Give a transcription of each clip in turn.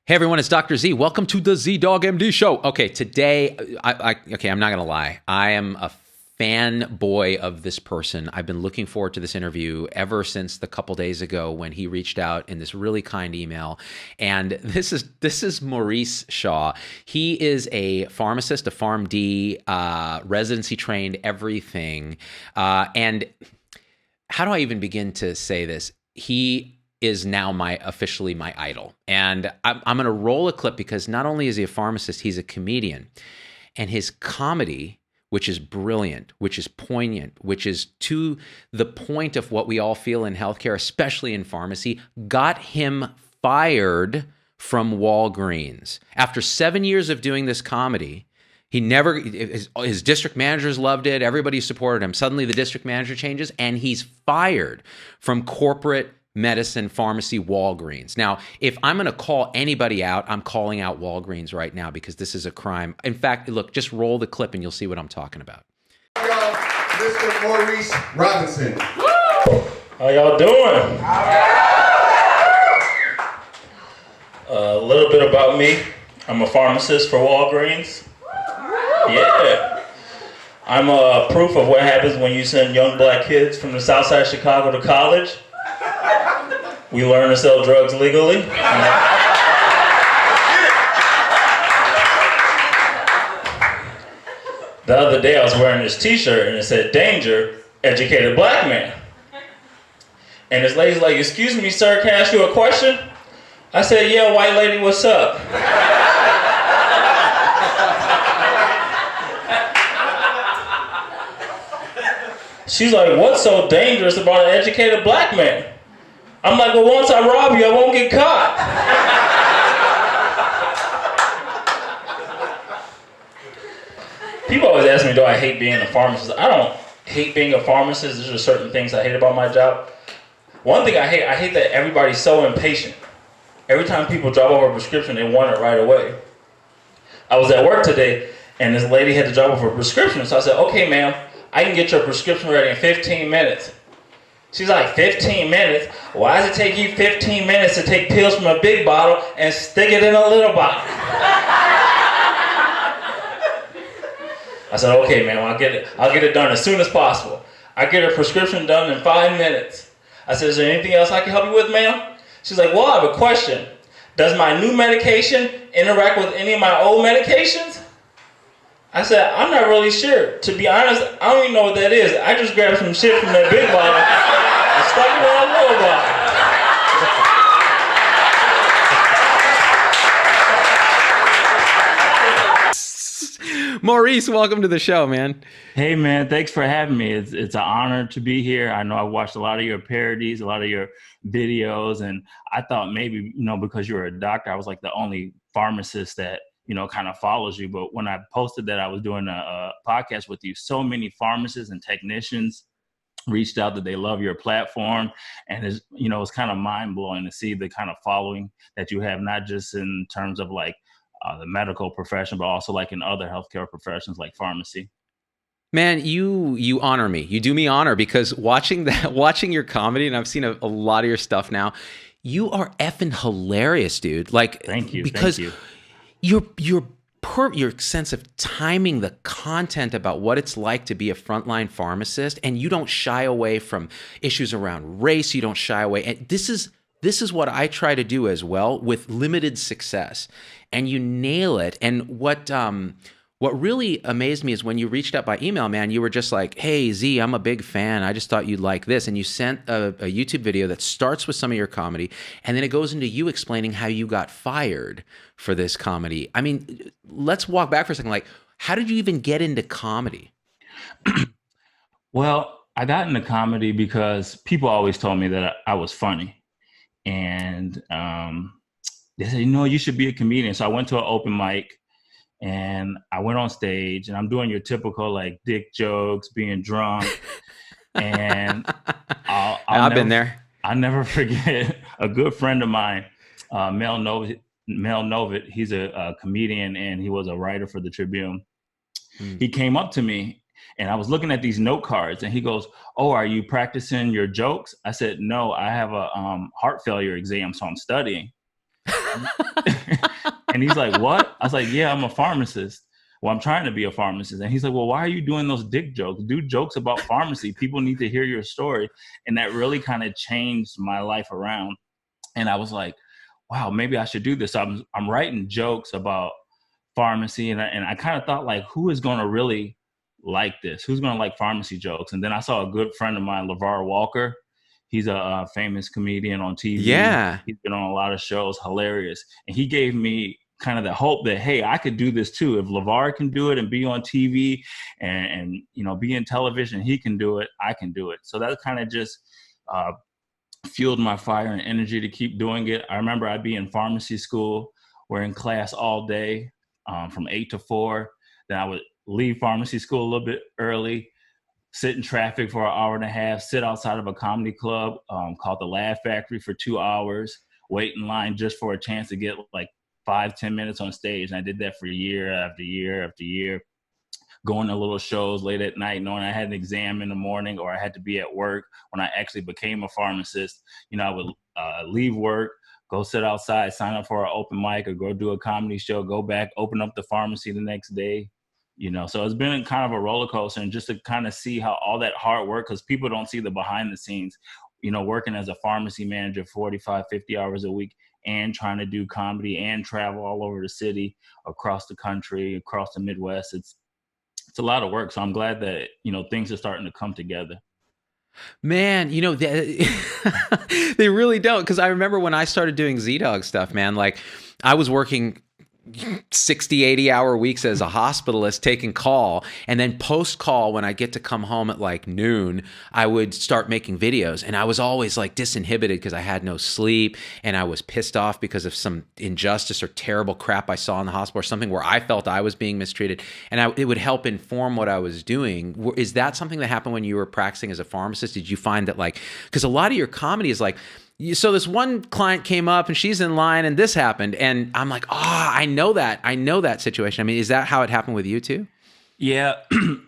Hey everyone, it's Dr. Z. Welcome to the Z-Dog MD show. Okay, today, I'm not going to lie. I am a fanboy of this person. I've been looking forward to this interview ever since the couple days ago when he reached out in this really kind email. And this is Maurice Shaw. He is a pharmacist, a PharmD, residency trained, everything. And how do I even begin to say this? He is now officially my idol. And I'm going to roll a clip because not only is he a pharmacist, he's a comedian. And his comedy, which is brilliant, which is poignant, which is to the point of what we all feel in healthcare, especially in pharmacy, got him fired from Walgreens. After 7 years of doing this comedy, his district managers loved it. Everybody supported him. Suddenly the district manager changes and he's fired from corporate medicine, pharmacy, Walgreens. Now, if I'm going to call anybody out, I'm calling out Walgreens right now because this is a crime. In fact, look, just roll the clip and you'll see what I'm talking about. Y'all, Mr. Maurice Robinson. How y'all doing? A little bit about me. I'm a pharmacist for Walgreens. Yeah. I'm a proof of what happens when you send young black kids from the south side of Chicago to college. We learn to sell drugs legally. The other day I was wearing this t-shirt and it said, "Danger, educated black man." And this lady's like, "Excuse me, sir, can I ask you a question?" I said, "Yeah, white lady, what's up?" She's like, "What's so dangerous about an educated black man?" I'm like, "Well, once I rob you, I won't get caught." People always ask me, do I hate being a pharmacist? I don't hate being a pharmacist. There's just certain things I hate about my job. One thing I hate that everybody's so impatient. Every time people drop off a prescription, they want it right away. I was at work today, and this lady had to drop off a prescription. So I said, "Okay, ma'am, I can get your prescription ready in 15 minutes. She's like, 15 minutes? Why does it take you 15 minutes to take pills from a big bottle and stick it in a little bottle? I said, "Okay, ma'am, I'll get it done as soon as possible." I get her prescription done in 5 minutes. I said, "Is there anything else I can help you with, ma'am?" She's like, "Well, I have a question. Does my new medication interact with any of my old medications?" I said, "I'm not really sure. To be honest, I don't even know what that is. I just grabbed some shit from that big bottle and stuck it in a little bottle." Maurice, welcome to the show, man. Hey, man, thanks for having me. It's an honor to be here. I know I watched a lot of your parodies, a lot of your videos, and I thought maybe, because you're a doctor, I was like the only pharmacist that kind of follows you. But when I posted that I was doing a podcast with you, so many pharmacists and technicians reached out that they love your platform. And it's kind of mind blowing to see the kind of following that you have, not just in terms of like the medical profession, but also like in other healthcare professions like pharmacy. Man, you honor me. You do me honor because watching your comedy, and I've seen a lot of your stuff now, you are effing hilarious, dude. Like, thank you. Because thank you. your sense of timing the content about what it's like to be a frontline pharmacist, and you don't shy away from issues around race. You don't shy away. And this is what I try to do as well with limited success, and you nail it. And what really amazed me is when you reached out by email, man, you were just like, "Hey, Z, I'm a big fan. I just thought you'd like this." And you sent a YouTube video that starts with some of your comedy, and then it goes into you explaining how you got fired for this comedy. I mean, let's walk back for a second. Like, how did you even get into comedy? Well, I got into comedy because people always told me that I was funny. And they said, you should be a comedian. So I went to an open mic. And I went on stage and I'm doing your typical like dick jokes, being drunk. And I've been there. I'll never forget a good friend of mine, Mel Novit. He's a comedian and he was a writer for the Tribune. He came up to me and I was looking at these note cards and he goes, "Oh, are you practicing your jokes?" I said, "No, I have a heart failure exam, so I'm studying." And he's like, what? I was like, yeah, I'm a pharmacist. Well, I'm trying to be a pharmacist. And he's like, well, why are you doing those dick jokes? Do jokes about pharmacy. People need to hear your story. And that really kind of changed my life around. And I was like, wow, maybe I should do this. So I'm writing jokes about pharmacy. And I kind of thought, like, who is going to really like this? Who's going to like pharmacy jokes? And then I saw a good friend of mine, LeVar Walker. He's a famous comedian on TV. Yeah. He's been on a lot of shows, hilarious. And he gave me kind of the hope that, hey, I could do this too. If LeVar can do it and be on TV and you know, be in television, he can do it, I can do it. So that kind of just fueled my fire and energy to keep doing it. I remember I'd be in pharmacy school. We're in class all day from 8 to 4. Then I would leave pharmacy school a little bit early, sit in traffic for an hour and a half, sit outside of a comedy club called the Laugh Factory for 2 hours, wait in line just for a chance to get like 5-10 minutes on stage. And I did that for year after year after year, going to little shows late at night, knowing I had an exam in the morning or I had to be at work. When I actually became a pharmacist, you know, I would leave work, go sit outside, sign up for an open mic or go do a comedy show, go back, open up the pharmacy the next day. You know, so it's been kind of a roller coaster, and just to kind of see how all that hard work, because people don't see the behind the scenes, you know, working as a pharmacy manager 45, 50 hours a week and trying to do comedy and travel all over the city, across the country, across the Midwest. It's a lot of work. So I'm glad that, you know, things are starting to come together. Man, you know, they really don't. Because I remember when I started doing Z-Dog stuff, man, like I was working 60, 80-hour weeks as a hospitalist taking call. And then post-call, when I get to come home at like noon, I would start making videos. And I was always like disinhibited because I had no sleep. And I was pissed off because of some injustice or terrible crap I saw in the hospital or something where I felt I was being mistreated. And it would help inform what I was doing. Is that something that happened when you were practicing as a pharmacist? Did you find that, like, because a lot of your comedy is like, so this one client came up and she's in line and this happened. And I'm like, I know that situation. I mean, is that how it happened with you too? Yeah.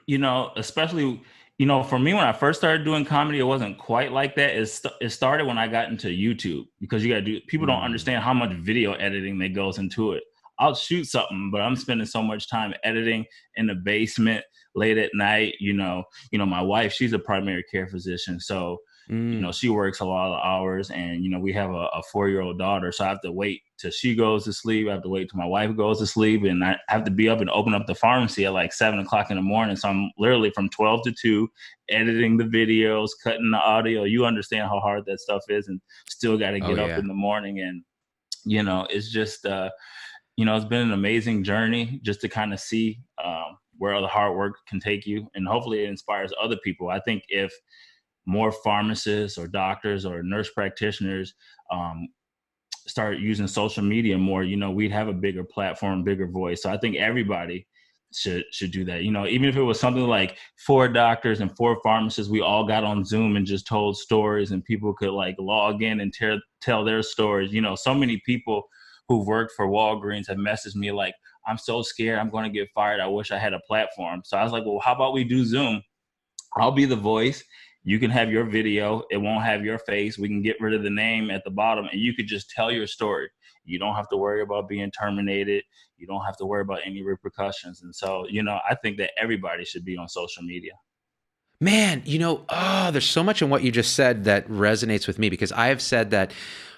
You know, especially, you know, for me, when I first started doing comedy, it wasn't quite like that. It started when I got into YouTube, because people don't understand how much video editing that goes into it. I'll shoot something, but I'm spending so much time editing in the basement late at night. You know, my wife, she's a primary care physician. So, you know, she works a lot of hours, and, you know, we have a 4-year-old daughter. So I have to wait till she goes to sleep. I have to wait till my wife goes to sleep, and I have to be up and open up the pharmacy at like 7 o'clock in the morning. So I'm literally from 12 to 2 editing the videos, cutting the audio. You understand how hard that stuff is, and still got to get up in the morning. And, you know, it's just, you know, it's been an amazing journey just to kind of see where all the hard work can take you. And hopefully it inspires other people. I think if more pharmacists or doctors or nurse practitioners start using social media more, you know, we'd have a bigger platform, bigger voice. So I think everybody should do that. You know, even if it was something like 4 doctors and 4 pharmacists, we all got on Zoom and just told stories, and people could like log in and tell their stories. You know, so many people who've worked for Walgreens have messaged me like, I'm so scared I'm going to get fired. I wish I had a platform. So I was like, well, how about we do Zoom? I'll be the voice. You can have your video. It won't have your face. We can get rid of the name at the bottom, and you could just tell your story. You don't have to worry about being terminated. You don't have to worry about any repercussions. And so, you know, I think that everybody should be on social media. Man, you know, there's so much in what you just said that resonates with me, because I have said that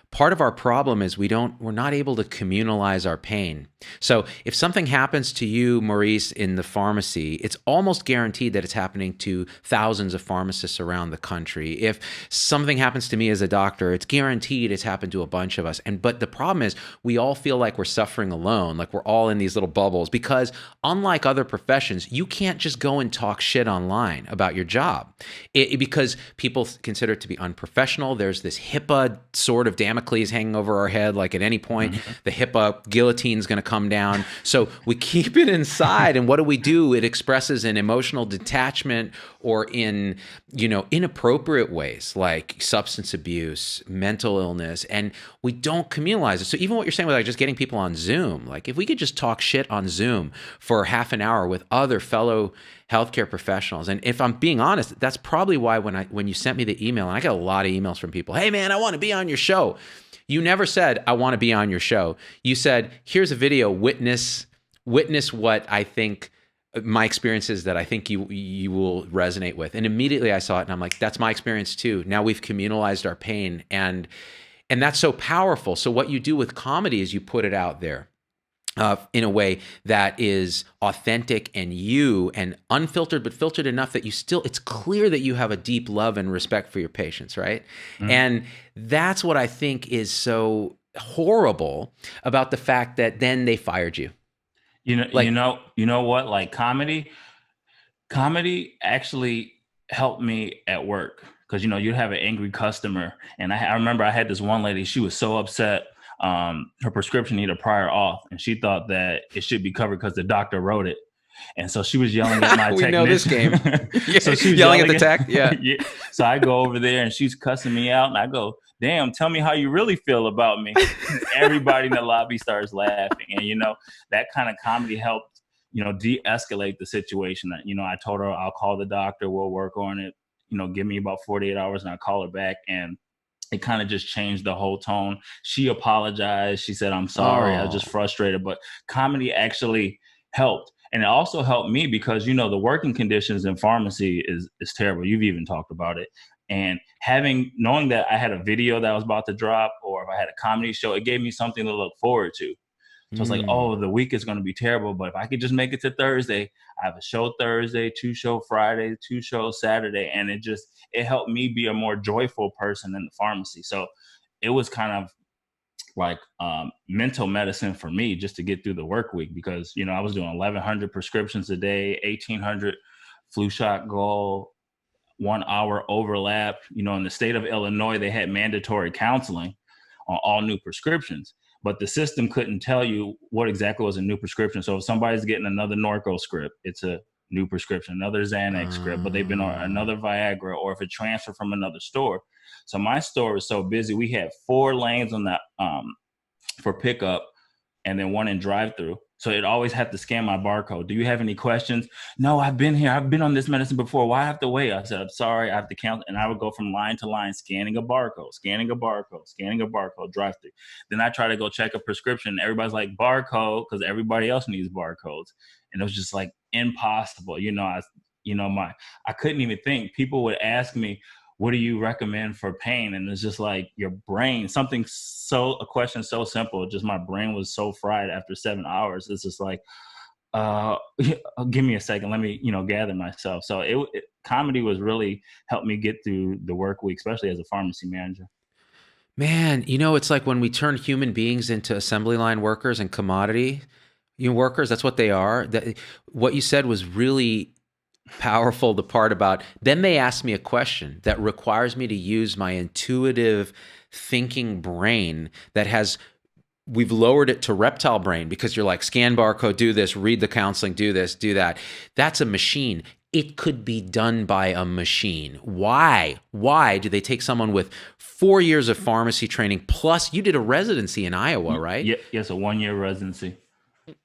part of our problem is we're not able to communalize our pain. So if something happens to you, Maurice, in the pharmacy, it's almost guaranteed that it's happening to thousands of pharmacists around the country. If something happens to me as a doctor, it's guaranteed it's happened to a bunch of us. But the problem is we all feel like we're suffering alone, like we're all in these little bubbles, because unlike other professions, you can't just go and talk shit online about your job because people consider it to be unprofessional. There's this HIPAA sort of Damocles hanging over our head, like at any point the HIPAA guillotine is going to come down. So we keep it inside, and what do? It expresses in emotional detachment or in, you know, inappropriate ways like substance abuse, mental illness, and we don't communalize it. So even what you're saying with like just getting people on Zoom, like if we could just talk shit on Zoom for half an hour with other fellow healthcare professionals. And if I'm being honest, that's probably why when you sent me the email, and I got a lot of emails from people, hey man, I want to be on your show. You never said, I want to be on your show. You said, here's a video, witness what I think my experience is that I think you will resonate with. And immediately I saw it and I'm like, that's my experience too. Now we've communalized our pain, and that's so powerful. So what you do with comedy is you put it out there in a way that is authentic and you and unfiltered, but filtered enough that it's clear that you have a deep love and respect for your patients, right? Mm-hmm. And that's what I think is so horrible about the fact that then they fired you. You know what? Like comedy actually helped me at work, because you'd have an angry customer, and I remember I had this one lady. She was so upset. Her prescription needed a prior auth, and she thought that it should be covered because the doctor wrote it. And so she was yelling at my technician. We know this game. Yeah. So she was yelling at the tech. Yeah. Yeah. So I go over there and she's cussing me out, and I go, damn, tell me how you really feel about me. Everybody in the lobby starts laughing. And, that kind of comedy helped, de-escalate the situation. That, I told her I'll call the doctor. We'll work on it. Give me about 48 hours and I'll call her back. And it kind of just changed the whole tone. She apologized. She said, I'm sorry. I was just frustrated. But comedy actually helped. And it also helped me because, the working conditions in pharmacy is terrible. You've even talked about it. And knowing that I had a video that I was about to drop, or if I had a comedy show, it gave me something to look forward to. So it's like, oh, the week is going to be terrible, but if I could just make it to Thursday, I have a show Thursday, 2 show Friday, 2 shows Saturday. And it helped me be a more joyful person in the pharmacy. So it was kind of like mental medicine for me just to get through the work week, because, I was doing 1,100 prescriptions a day, 1,800 flu shot goal, 1 hour overlap. In the state of Illinois, they had mandatory counseling on all new prescriptions. But the system couldn't tell you what exactly was a new prescription. So if somebody's getting another Norco script, it's a new prescription, another Xanax script, but they've been on another Viagra, or if it transferred from another store. So my store was so busy. We had 4 lanes on that for pickup, and then 1 in drive-through. So it always had to scan my barcode. Do you have any questions? No, I've been here. I've been on this medicine before. Why I have to wait? I said, I'm sorry, I have to count. And I would go from line to line, scanning a barcode, drive through. Then I try to go check a prescription. Everybody's like, barcode, because everybody else needs barcodes. And it was just like impossible. I couldn't even think. People would ask me, what do you recommend for pain? And it's just like your brain, a question so simple, just my brain was so fried after 7 hours. It's just like, give me a second. Let me, gather myself. So comedy was really helped me get through the work week, especially as a pharmacy manager. Man, it's like when we turn human beings into assembly line workers and commodity workers, that's what they are. What you said was really powerful, the part about then they ask me a question that requires me to use my intuitive thinking brain we've lowered it to reptile brain, because you're like, scan barcode, do this, read the counseling, do this, do that. That's a machine. It could be done by a machine. Why do they take someone with 4 years of pharmacy training, plus you did a residency in Iowa, right? Yes, a 1-year residency.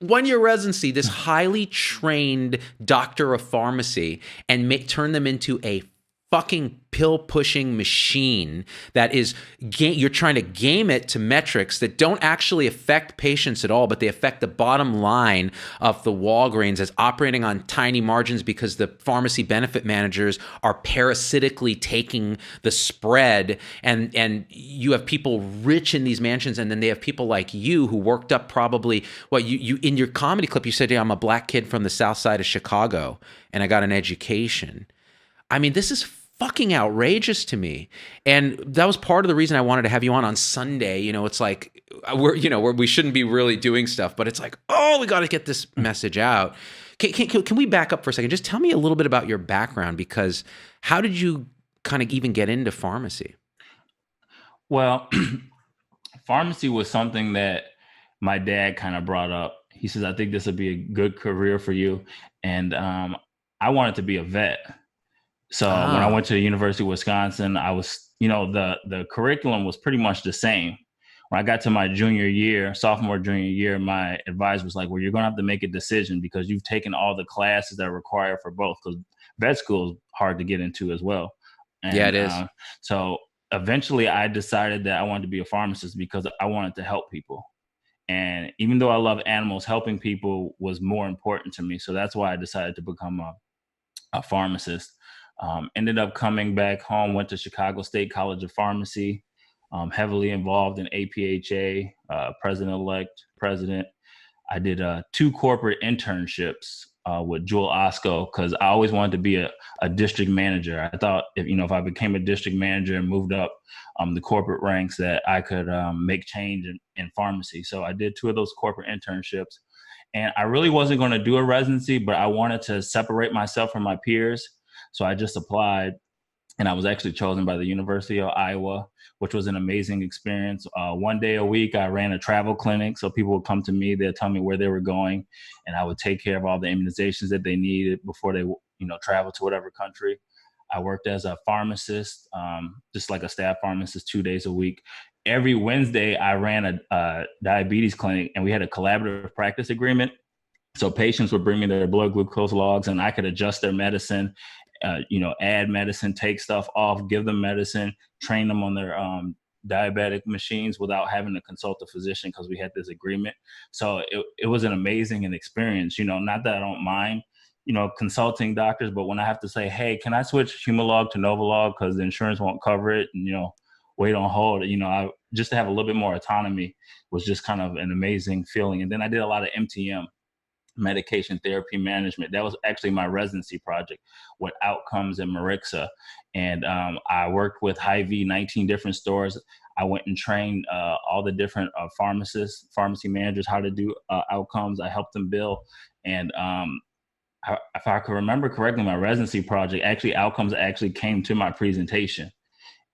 1-year residency, this highly trained doctor of pharmacy, and turn them into a fucking pill-pushing machine that is, you're trying to game it to metrics that don't actually affect patients at all, but they affect the bottom line of the Walgreens as operating on tiny margins because the pharmacy benefit managers are parasitically taking the spread, and you have people rich in these mansions, and then they have people like you who worked up probably, you in your comedy clip, you said, yeah, I'm a black kid from the south side of Chicago, and I got an education. I mean, this is fucking outrageous to me. And that was part of the reason I wanted to have you on Sunday. It's like, we shouldn't be really doing stuff, but it's like, oh, we got to get this message out. Can we back up for a second? Just tell me a little bit about your background, because how did you kind of even get into pharmacy? Well, pharmacy was something that my dad kind of brought up. He says, I think this would be a good career for you. And I wanted to be a vet. So when I went to the University of Wisconsin, I was, the curriculum was pretty much the same. when I got to my sophomore, junior year, my advisor was like, well, you're going to have to make a decision because you've taken all the classes that are required for both, because vet school is hard to get into as well. And Yeah, it is. So eventually I decided that I wanted to be a pharmacist because I wanted to help people. And even though I love animals, helping people was more important to me. So that's why I decided to become a pharmacist. Ended up coming back home, went to Chicago State College of Pharmacy, heavily involved in APHA, president. I did 2 corporate internships with Jewel Osco because I always wanted to be a district manager. I thought if I became a district manager and moved up the corporate ranks that I could make change in pharmacy. So I did 2 of those corporate internships. And I really wasn't going to do a residency, but I wanted to separate myself from my peers. So I just applied, and I was actually chosen by the University of Iowa, which was an amazing experience. 1 day a week, I ran a travel clinic. So people would come to me, they'd tell me where they were going, and I would take care of all the immunizations that they needed before they travel to whatever country. I worked as a pharmacist, just like a staff pharmacist, 2 days a week. Every Wednesday, I ran a diabetes clinic, and we had a collaborative practice agreement. So patients would bring me their blood glucose logs, and I could adjust their medicine, add medicine, take stuff off, give them medicine, train them on their diabetic machines without having to consult a physician because we had this agreement. So it was an amazing experience. Not that I don't mind, consulting doctors, but when I have to say, hey, can I switch Humalog to Novolog because the insurance won't cover it, and wait on hold, I just to have a little bit more autonomy was just kind of an amazing feeling. And then I did a lot of MTM, medication therapy management. That was actually my residency project with Outcomes and Marixa. And I worked with Hy-Vee, 19 different stores. I went and trained all the different pharmacy managers, how to do outcomes. I helped them bill. And if I could remember correctly, my residency project, outcomes came to my presentation.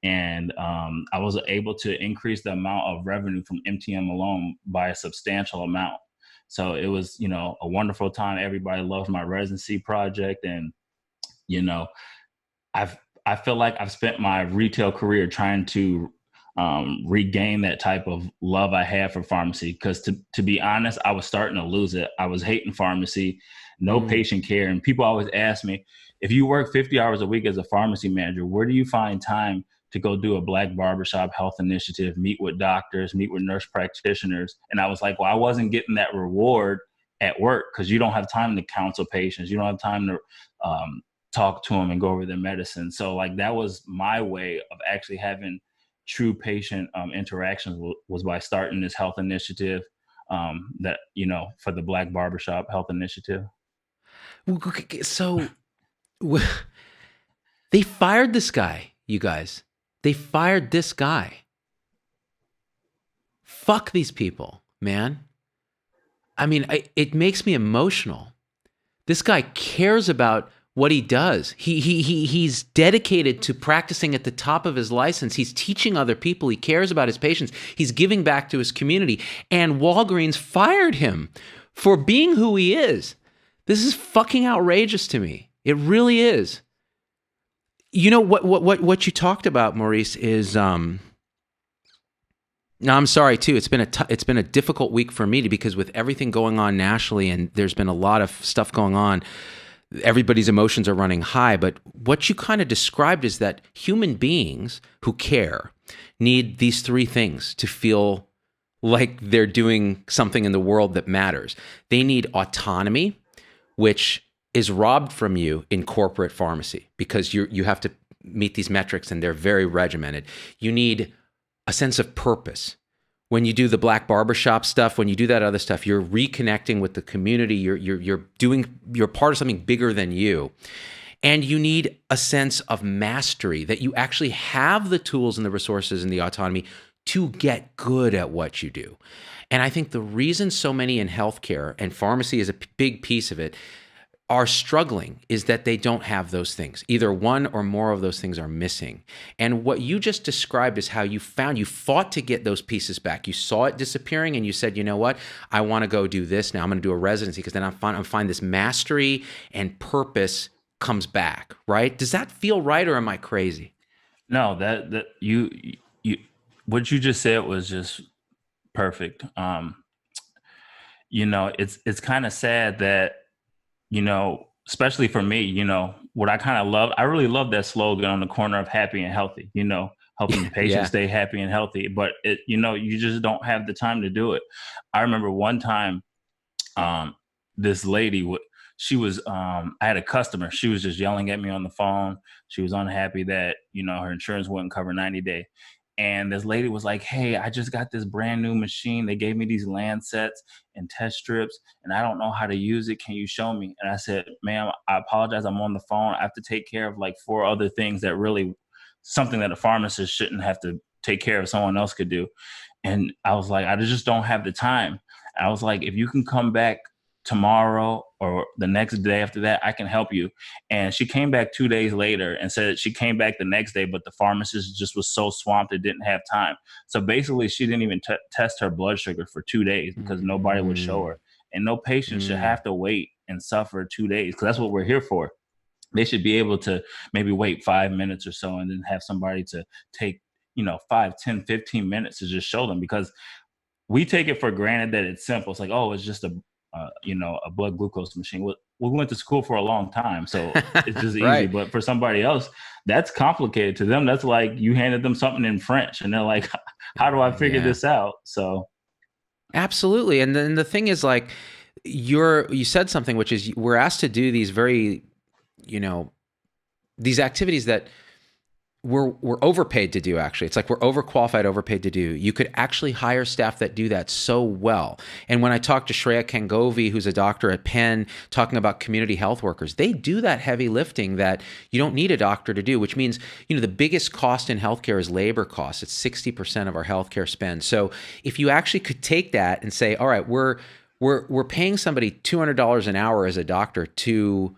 And I was able to increase the amount of revenue from MTM alone by a substantial amount. So it was, a wonderful time. Everybody loved my residency project. And, I feel like I've spent my retail career trying to regain that type of love I had for pharmacy. Because to be honest, I was starting to lose it. I was hating pharmacy, no patient care. And people always ask me, if you work 50 hours a week as a pharmacy manager, where do you find time to go do a Black barbershop health initiative, meet with doctors, meet with nurse practitioners? And I was like, well, I wasn't getting that reward at work because you don't have time to counsel patients. You don't have time to talk to them and go over their medicine. So like that was my way of actually having true patient interactions was by starting this health initiative that, for the Black barbershop health initiative. So they fired this guy, you guys. They fired this guy. Fuck these people, man. I mean, it makes me emotional. This guy cares about what he does. He's dedicated to practicing at the top of his license. He's teaching other people. He cares about his patients. He's giving back to his community. And Walgreens fired him for being who he is. This is fucking outrageous to me. It really is. What you talked about, Maurice, is no, I'm sorry too. It's been a difficult week for me because with everything going on nationally, and there's been a lot of stuff going on, everybody's emotions are running high. But what you kind of described is that human beings who care need these 3 things to feel like they're doing something in the world that matters. They need autonomy, which is robbed from you in corporate pharmacy because you have to meet these metrics and they're very regimented. You need a sense of purpose. When you do the Black barbershop stuff, when you do that other stuff, you're reconnecting with the community. You're part of something bigger than you. And you need a sense of mastery, that you actually have the tools and the resources and the autonomy to get good at what you do. And I think the reason so many in healthcare, and pharmacy is a big piece of it, are struggling is that they don't have those things. Either one or more of those things are missing. And what you just described is how you fought to get those pieces back. You saw it disappearing and you said, you know what? I want to go do this now. I'm going to do a residency because then I'm find this mastery and purpose comes back, right? Does that feel right or am I crazy? No, that you what you just said was just Perfect. It's kind of sad that, especially for me, what I kind of love, I really love that slogan on the corner of happy and healthy, helping the patient Yeah. stay happy and healthy. But you just don't have the time to do it. I remember one time, this lady, I had a customer. She was just yelling at me on the phone. She was unhappy that, her insurance wouldn't cover 90-day. And this lady was like, hey, I just got this brand new machine. They gave me these Lancets and test strips, and I don't know how to use it. Can you show me? And I said, ma'am, I apologize. I'm on the phone. I have to take care of like 4 other things that really something that a pharmacist shouldn't have to take care of, someone else could do. And I was like, I just don't have the time. I was like, if you can come back tomorrow or the next day after that, I can help you. And she came back 2 days later and said she came back the next day, but the pharmacist just was so swamped it didn't have time. So basically, she didn't even test her blood sugar for 2 days because nobody would show her. And no patient should have to wait and suffer 2 days, because that's what we're here for. They should be able to maybe wait 5 minutes or so and then have somebody to take 5, 10, 15 minutes to just show them, because we take it for granted that it's simple. It's like, oh, it's just a blood glucose machine. We went to school for a long time, so it's just Right. easy. But for somebody else, that's complicated to them. That's like you handed them something in French, and they're like, "How do I figure this out?" So, absolutely. And then the thing is, like, you said something, which is we're asked to do these very, these activities that we're overpaid to do. Actually, it's like we're overqualified, overpaid to do. You could actually hire staff that do that so well. And when I talked to Shreya Kangovi, who's a doctor at Penn, talking about community health workers, they do that heavy lifting that you don't need a doctor to do, which means, the biggest cost in healthcare is labor costs. It's 60% of our healthcare spend. So if you actually could take that and say, all right, we're paying somebody $200 an hour as a doctor to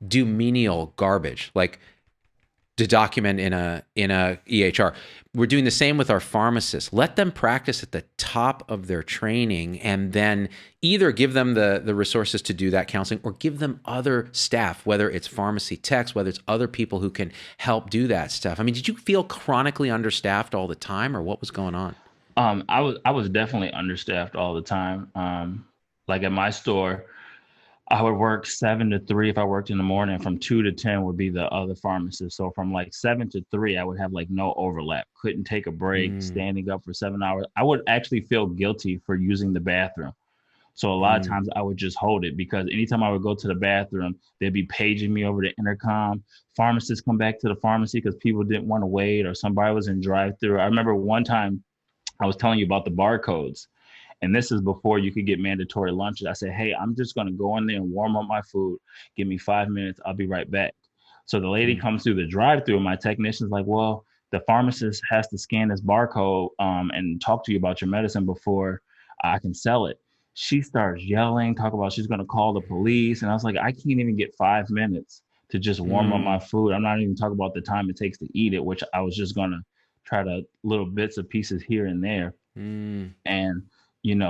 do menial garbage, like to document in a EHR. We're doing the same with our pharmacists. Let them practice at the top of their training, and then either give them the resources to do that counseling, or give them other staff, whether it's pharmacy techs, whether it's other people who can help do that stuff. I mean, did you feel chronically understaffed all the time, or what was going on? I was definitely understaffed all the time. Like at my store, I would work 7 to 3 if I worked in the morning. From 2 to 10 would be the other pharmacist. So from like 7 to 3, I would have like no overlap. Couldn't take a break, standing up for 7 hours. I would actually feel guilty for using the bathroom. So a lot of times I would just hold it, because anytime I would go to the bathroom, they'd be paging me over the intercom. Pharmacists come back to the pharmacy because people didn't want to wait, or somebody was in drive-through. I remember one time I was telling you about the barcodes. And this is before you could get mandatory lunches. I said, hey, I'm just going to go in there and warm up my food. Give me 5 minutes. I'll be right back. So the lady comes through the drive-through, and my technician's like, well, the pharmacist has to scan this barcode and talk to you about your medicine before I can sell it. She starts yelling, talk about she's going to call the police. And I was like, I can't even get 5 minutes to just warm up my food. I'm not even talking about the time it takes to eat it, which I was just going to try to little bits of pieces here and there. And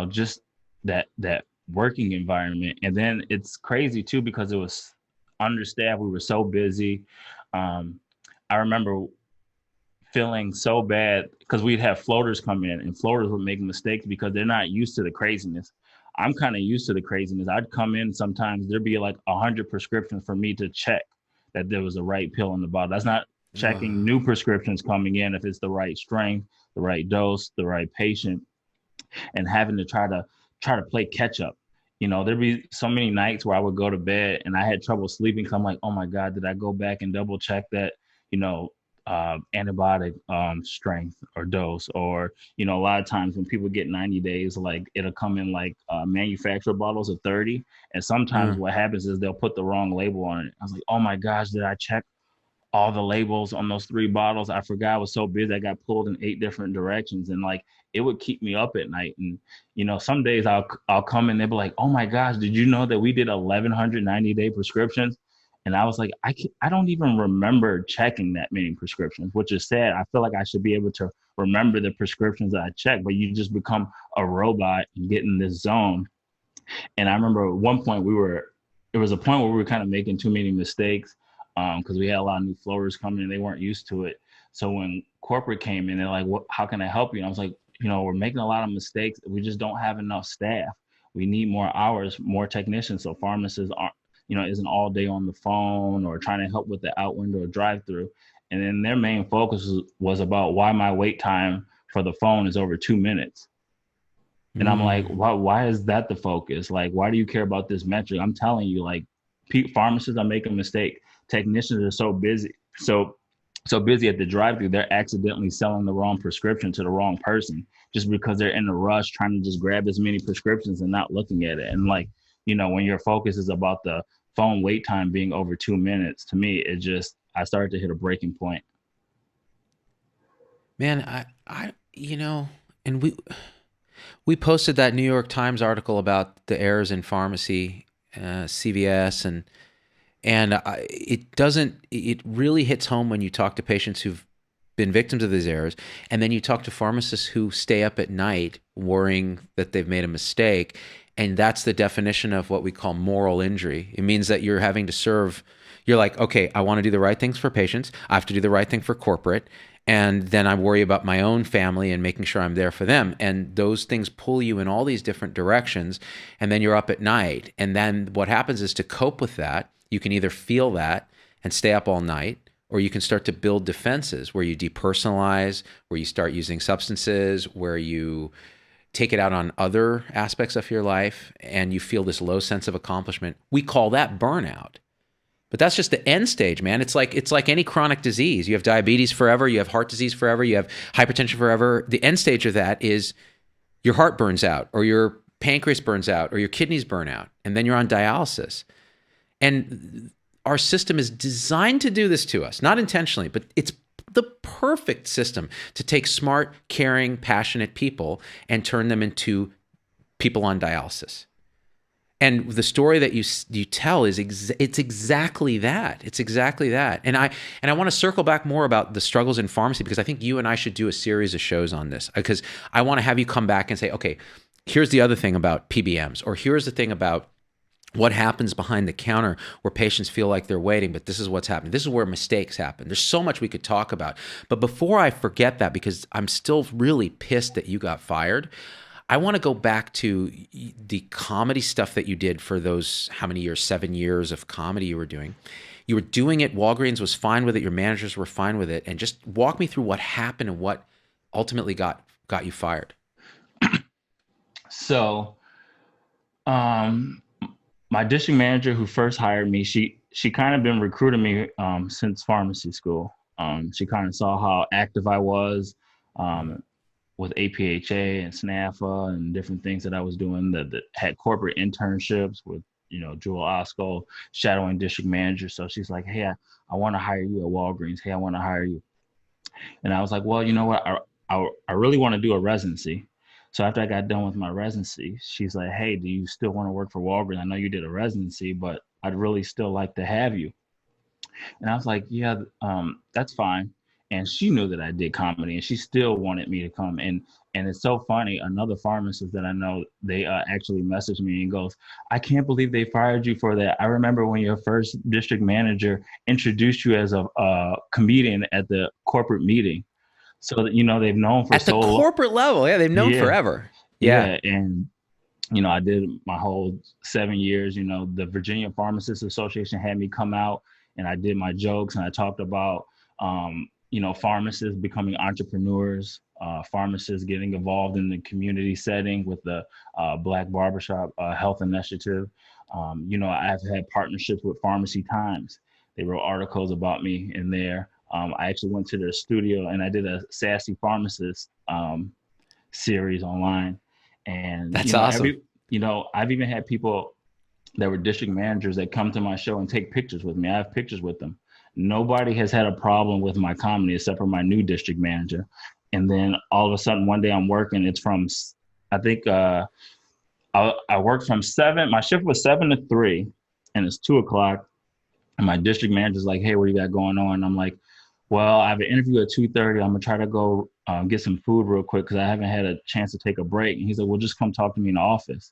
just that working environment. And then it's crazy too, because it was understaffed. We were so busy. I remember feeling so bad because we'd have floaters come in, and floaters would make mistakes because they're not used to the craziness. I'm kind of used to the craziness. I'd come in, sometimes there'd be like 100 prescriptions for me to check that there was the right pill in the bottle. That's not checking new prescriptions coming in, if it's the right strength, the right dose, the right patient, and having to try to play catch up. There'd be so many nights where I would go to bed and I had trouble sleeping, because I'm like, oh my God, did I go back and double check that, antibiotic strength or dose? Or, a lot of times when people get 90 days, like it'll come in like manufacturer bottles of 30. And sometimes what happens is they'll put the wrong label on it. I was like, oh my gosh, did I check all the labels on those 3 bottles? I forgot. I was so busy. I got pulled in 8 different directions, and like it would keep me up at night. And some days I'll come in, they'll be like, oh my gosh, did you know that we did 1,190-day prescriptions? And I was like, I don't even remember checking that many prescriptions, which is sad. I feel like I should be able to remember the prescriptions that I check, but you just become a robot and get in this zone. And I remember at one point there was a point where we were kind of making too many mistakes, because we had a lot of new floaters coming and they weren't used to it. So when corporate came in, they're like, how can I help you? And I was like, we're making a lot of mistakes. We just don't have enough staff. We need more hours, more technicians. So pharmacists aren't, isn't all day on the phone or trying to help with the out window or drive through. And then their main focus was about why my wait time for the phone is over 2 minutes. And I'm like, why is that the focus? Like, why do you care about this metric? I'm telling you, like, pharmacists are making a mistake. Technicians are so busy at the drive-thru, they're accidentally selling the wrong prescription to the wrong person just because they're in a rush trying to just grab as many prescriptions and not looking at it. And like, when your focus is about the phone wait time being over 2 minutes, to me, I started to hit a breaking point. Man, and we posted that New York Times article about the errors in pharmacy, CVS, and it really hits home when you talk to patients who've been victims of these errors, and then you talk to pharmacists who stay up at night worrying that they've made a mistake, and that's the definition of what we call moral injury. It means that you're having to serve, you're like, okay, I want to do the right things for patients, I have to do the right thing for corporate, and then I worry about my own family and making sure I'm there for them. And those things pull you in all these different directions, and then you're up at night. And then what happens is, to cope with that, you can either feel that and stay up all night, or you can start to build defenses where you depersonalize, where you start using substances, where you take it out on other aspects of your life, and you feel this low sense of accomplishment. We call that burnout. But that's just the end stage, man. It's like any chronic disease. You have diabetes forever, you have heart disease forever, you have hypertension forever. The end stage of that is your heart burns out, or your pancreas burns out, or your kidneys burn out, and then you're on dialysis. And our system is designed to do this to us, not intentionally, but it's the perfect system to take smart, caring, passionate people and turn them into people on dialysis. And the story that you tell is it's exactly that. It's exactly that. And I want to circle back more about the struggles in pharmacy, because I think you and I should do a series of shows on this, because I want to have you come back and say, okay, here's the other thing about PBMs, or here's the thing about what happens behind the counter where patients feel like they're waiting, but this is what's happening. This is where mistakes happen. There's so much we could talk about. But before I forget that, because I'm still really pissed that you got fired, I want to go back to the comedy stuff that you did for those, how many years, 7 years of comedy you were doing. You were doing it. Walgreens was fine with it. Your managers were fine with it. And just walk me through what happened and what ultimately got you fired. So, my district manager who first hired me, she kind of been recruiting me since pharmacy school. She kind of saw how active I was with APHA and SNAFA and different things that I was doing that had corporate internships with, Jewel Osco, shadowing district manager. So she's like, hey, I want to hire you at Walgreens. Hey, I want to hire you. And I was like, well, you know what? I really want to do a residency. So after I got done with my residency, she's like, hey, do you still want to work for Walgreens? I know you did a residency, but I'd really still like to have you. And I was like, yeah, that's fine. And she knew that I did comedy, and she still wanted me to come. And it's so funny. Another pharmacist that I know, they actually messaged me and goes, I can't believe they fired you for that. I remember when your first district manager introduced you as a comedian at the corporate meeting. So that, they've known for so long. At the corporate level, yeah, they've known forever. Yeah. And, I did my whole 7 years, the Virginia Pharmacists Association had me come out, and I did my jokes, and I talked about, pharmacists becoming entrepreneurs, pharmacists getting involved in the community setting with the Black Barbershop Health Initiative. I've had partnerships with Pharmacy Times. They wrote articles about me in there. I actually went to their studio and I did a Sassy Pharmacist series online. And that's awesome. I've even had people that were district managers that come to my show and take pictures with me. I have pictures with them. Nobody has had a problem with my comedy except for my new district manager. And then all of a sudden one day I'm working, it's from, I think I worked from 7, my shift was 7 to 3 and it's 2 o'clock. And my district manager's like, hey, what do you got going on? And I'm like, well, I have an interview at 2:30. I'm gonna try to go get some food real quick because I haven't had a chance to take a break. And he's like, well, just come talk to me in the office.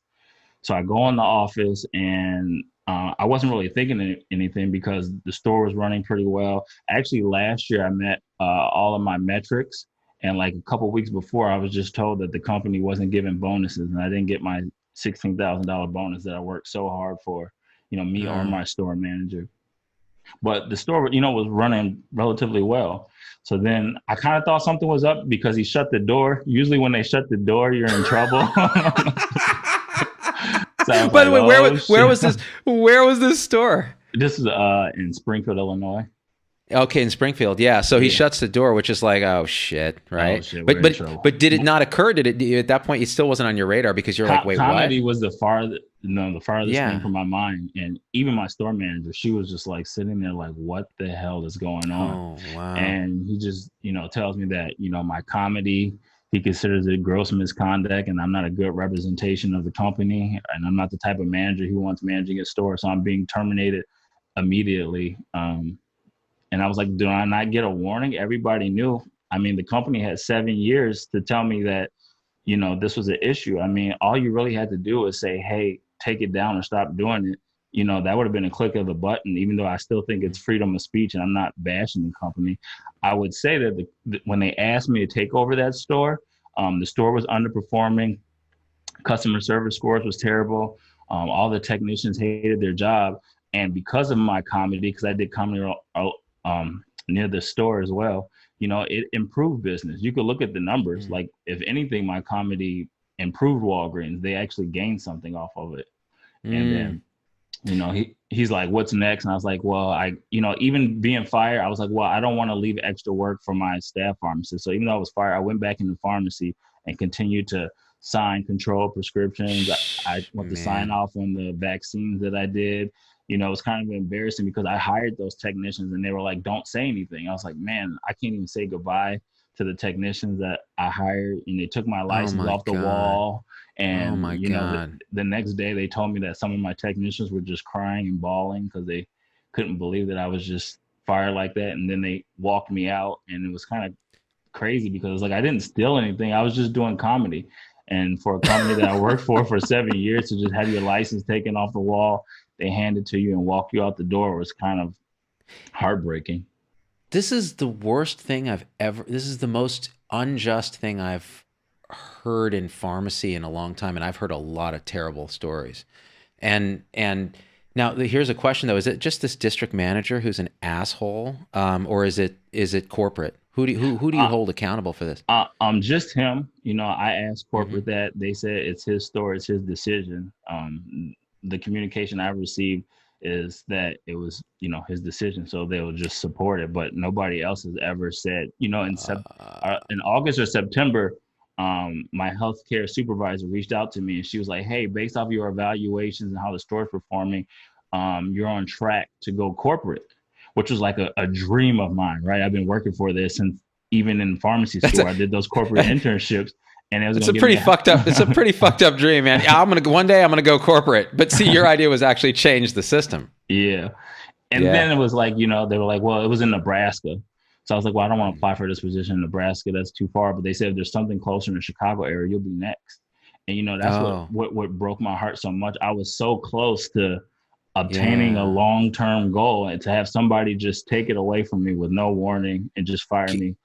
So I go in the office and I wasn't really thinking anything because the store was running pretty well. Actually, last year I met all of my metrics And like a couple of weeks before, I was just told that the company wasn't giving bonuses, and I didn't get my $16,000 bonus that I worked so hard for, me or my store manager. But the store, was running relatively well. So then I kind of thought something was up because he shut the door. Usually when they shut the door, you're in trouble. So by the way, where was this? Where was this store? This is in Springfield, Illinois. Okay, in Springfield, yeah. So he shuts the door, which is like, oh shit, right? Oh, shit, but did it not occur? Did it at that point? It still wasn't on your radar because you're like, wait, comedy what? was the farthest thing from my mind, and even my store manager, she was just like sitting there, like, what the hell is going on? Oh, wow. And he just, tells me that my comedy, he considers it gross misconduct, and I'm not a good representation of the company, and I'm not the type of manager who wants managing a store, so I'm being terminated immediately. And I was like, do I not get a warning? Everybody knew. I mean, the company had 7 years to tell me that, this was an issue. I mean, all you really had to do was say, hey, take it down or stop doing it. That would have been a click of the button, even though I still think it's freedom of speech and I'm not bashing the company. I would say that when they asked me to take over that store, the store was underperforming. Customer service scores was terrible. All the technicians hated their job. And because of my comedy, because I did comedy near the store as well, it improved business. You could look at the numbers. Like, if anything, my comedy improved Walgreens. They actually gained something off of it. And then, he's like, what's next? And I was like, well, even being fired, I was like, well, I don't want to leave extra work for my staff pharmacist. So even though I was fired, I went back into pharmacy and continued to sign control prescriptions. I went to sign off on the vaccines that I did. It's kind of embarrassing because I hired those technicians and they were like, don't say anything. I was like, man, I can't even say goodbye to the technicians that I hired. And they took my license off the wall. And, the next day they told me that some of my technicians were just crying and bawling because they couldn't believe that I was just fired like that. And then they walked me out, and it was kind of crazy because I didn't steal anything. I was just doing comedy. And for a company that I worked for 7 years, to just have your license taken off the wall, they hand it to you and walk you out the door, was kind of heartbreaking. This is the worst thing this is the most unjust thing I've heard in pharmacy in a long time. And I've heard a lot of terrible stories. And now here's a question though. Is it just this district manager who's an asshole? Or is it corporate? Who do you hold accountable for this? Just him. I asked corporate that. They said it's his store, it's his decision. The communication I received is that it was, his decision, so they'll just support it. But nobody else has ever said, in August or September, my healthcare supervisor reached out to me, and she was like, hey, based off your evaluations and how the store's performing, you're on track to go corporate, which was like a dream of mine, right? I've been working for this, and even in pharmacy store, I did those corporate internships. And it's a pretty fucked up dream, man. One day I'm gonna go corporate. But see, your idea was actually change the system. Yeah. And then it was like, they were like, well, it was in Nebraska. So I was like, well, I don't want to apply for this position in Nebraska. That's too far. But they said if there's something closer in the Chicago area, you'll be next. And that's what broke my heart so much. I was so close to obtaining a long-term goal, and to have somebody just take it away from me with no warning and just fire me.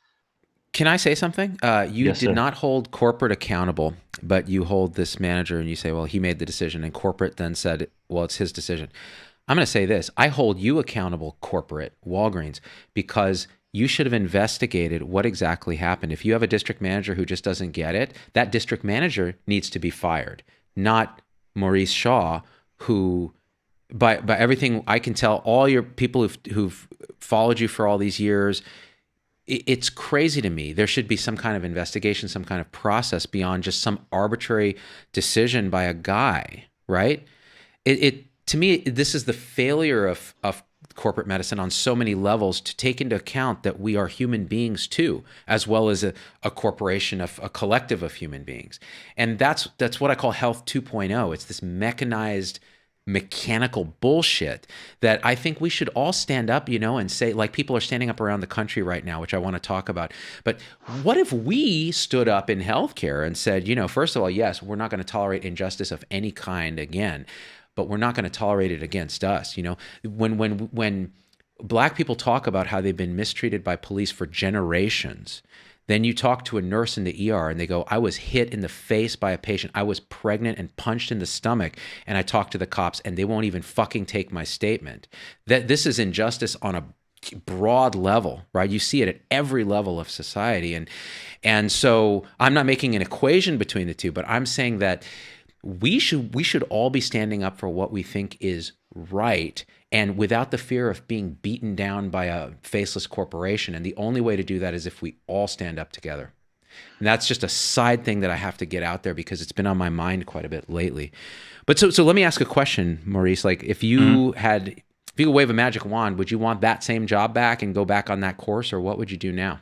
Can I say something? You did not hold corporate accountable, but you hold this manager and you say, well, he made the decision, and corporate then said, well, it's his decision. I'm going to say this. I hold you accountable, corporate, Walgreens, because you should have investigated what exactly happened. If you have a district manager who just doesn't get it, that district manager needs to be fired, not Maurice Shaw, who, by everything I can tell, all your people who've followed you for all these years, it's crazy to me. There should be some kind of investigation, some kind of process beyond just some arbitrary decision by a guy, right? To me, this is the failure of corporate medicine on so many levels, to take into account that we are human beings too, as well as a corporation, of a collective of human beings. And that's what I call health 2.0. It's this mechanized, mechanical bullshit that I think we should all stand up, and say, like people are standing up around the country right now, which I want to talk about. But what if we stood up in healthcare and said, first of all, yes, we're not going to tolerate injustice of any kind again, but we're not going to tolerate it against us. When Black people talk about how they've been mistreated by police for generations, Then you talk to a nurse in the ER and they go, I was hit in the face by a patient. I was pregnant and punched in the stomach. And I talk to the cops and they won't even fucking take my statement. That this is injustice on a broad level, right? You see it at every level of society. And so I'm not making an equation between the two, but I'm saying that we should all be standing up for what we think is right, and without the fear of being beaten down by a faceless corporation. And the only way to do that is if we all stand up together. And that's just a side thing that I have to get out there because it's been on my mind quite a bit lately. But so let me ask a question, Maurice. Like if you had, if you could wave a magic wand, would you want that same job back and go back on that course, or what would you do now?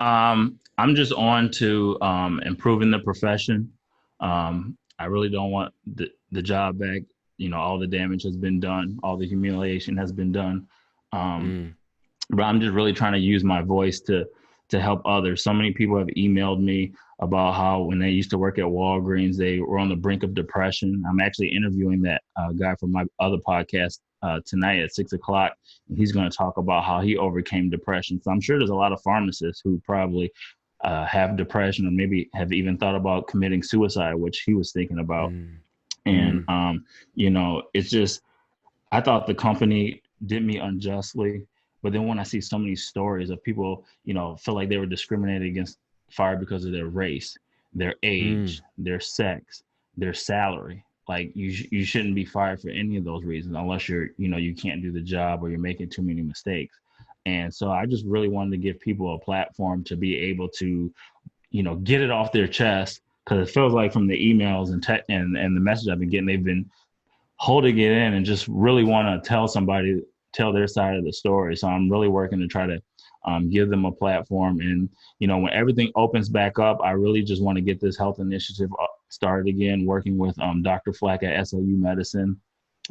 I'm just on to improving the profession. I really don't want the job back. You know, all the damage has been done, all the humiliation has been done. But I'm just really trying to use my voice to help others. So many people have emailed me about how when they used to work at Walgreens, they were on the brink of depression. I'm actually interviewing that guy from my other podcast tonight at 6:00. And he's going to talk about how he overcame depression. So I'm sure there's a lot of pharmacists who probably have depression or maybe have even thought about committing suicide, which he was thinking about. And, you know, it's just, I thought the company did me unjustly. But then when I see so many stories of people, you know, feel like they were discriminated against, fired because of their race, their age, their sex, their salary, like you shouldn't be fired for any of those reasons unless you're, you know, you can't do the job or you're making too many mistakes. And so I just really wanted to give people a platform to be able to, you know, get it off their chest, because it feels like from the emails and the message I've been getting, they've been holding it in and just really want to tell their side of the story. So I'm really working to try to give them a platform. And, you know, when everything opens back up, I really just want to get this health initiative started again, working with Dr. Flack at SLU Medicine,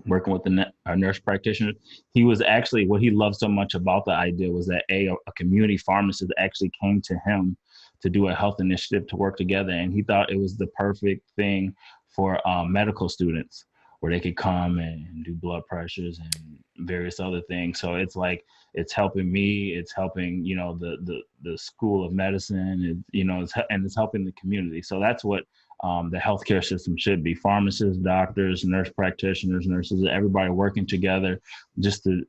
working with a nurse practitioner. He was actually, what he loved so much about the idea was that a community pharmacist actually came to him to do a health initiative to work together. And he thought it was the perfect thing for medical students, where they could come and do blood pressures and various other things. So it's like, it's helping me, it's helping, you know, the School of Medicine, you know, it's helping the community. So that's what the healthcare system should be. Pharmacists, doctors, nurse practitioners, nurses, everybody working together just to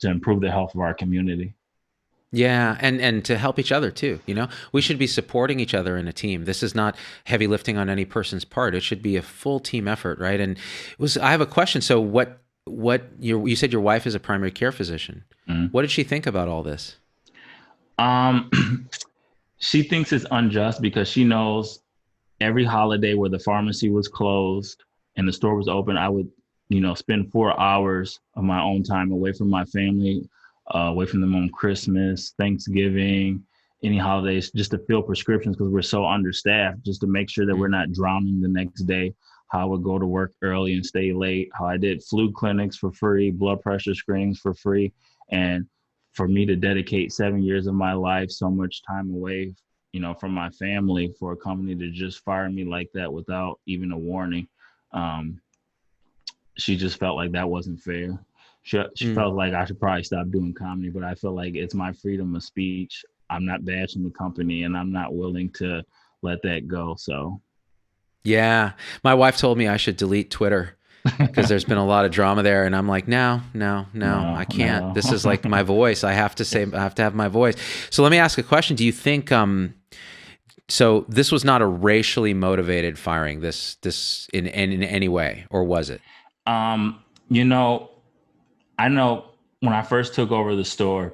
improve the health of our community. Yeah, and to help each other too, you know? We should be supporting each other in a team. This is not heavy lifting on any person's part. It should be a full team effort, right? And I have a question. So you said your wife is a primary care physician. What did she think about all this? She thinks it's unjust because she knows every holiday where the pharmacy was closed and the store was open, I would, you know, spend 4 hours of my own time away from my family, away from them on Christmas, Thanksgiving, any holidays, just to fill prescriptions because we're so understaffed, just to make sure that we're not drowning the next day. How I would go to work early and stay late, how I did flu clinics for free, blood pressure screenings for free. And for me to dedicate 7 years of my life, so much time away, you know, from my family, for a company to just fire me like that without even a warning. She just felt like that wasn't fair. She felt like I should probably stop doing comedy, but I feel like it's my freedom of speech. I'm not bashing the company and I'm not willing to let that go. So. Yeah. My wife told me I should delete Twitter because there's been a lot of drama there. And I'm like, no, I can't. No. This is like my voice. I have to have my voice. So let me ask a question. Do you think, so this was not a racially motivated firing, this in any way, or was it? You know, I know when I first took over the store,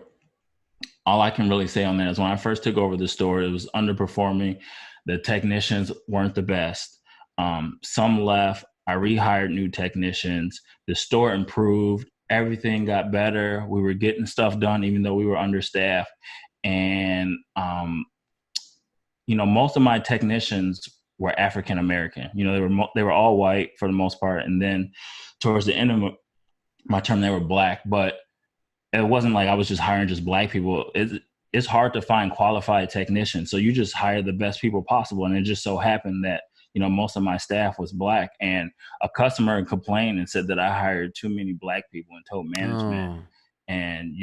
all I can really say on that is when I first took over the store, it was underperforming. The technicians weren't the best. Some left. I rehired new technicians. The store improved. Everything got better. We were getting stuff done, even though we were understaffed. And, you know, most of my technicians were African American. You know, they were all white for the most part. And then towards the end of my term, they were black. But it wasn't like I was just hiring just black people. It's hard to find qualified technicians. So you just hire the best people possible. And it just so happened that, you know, most of my staff was black, and a customer complained and said that I hired too many black people and told management. And,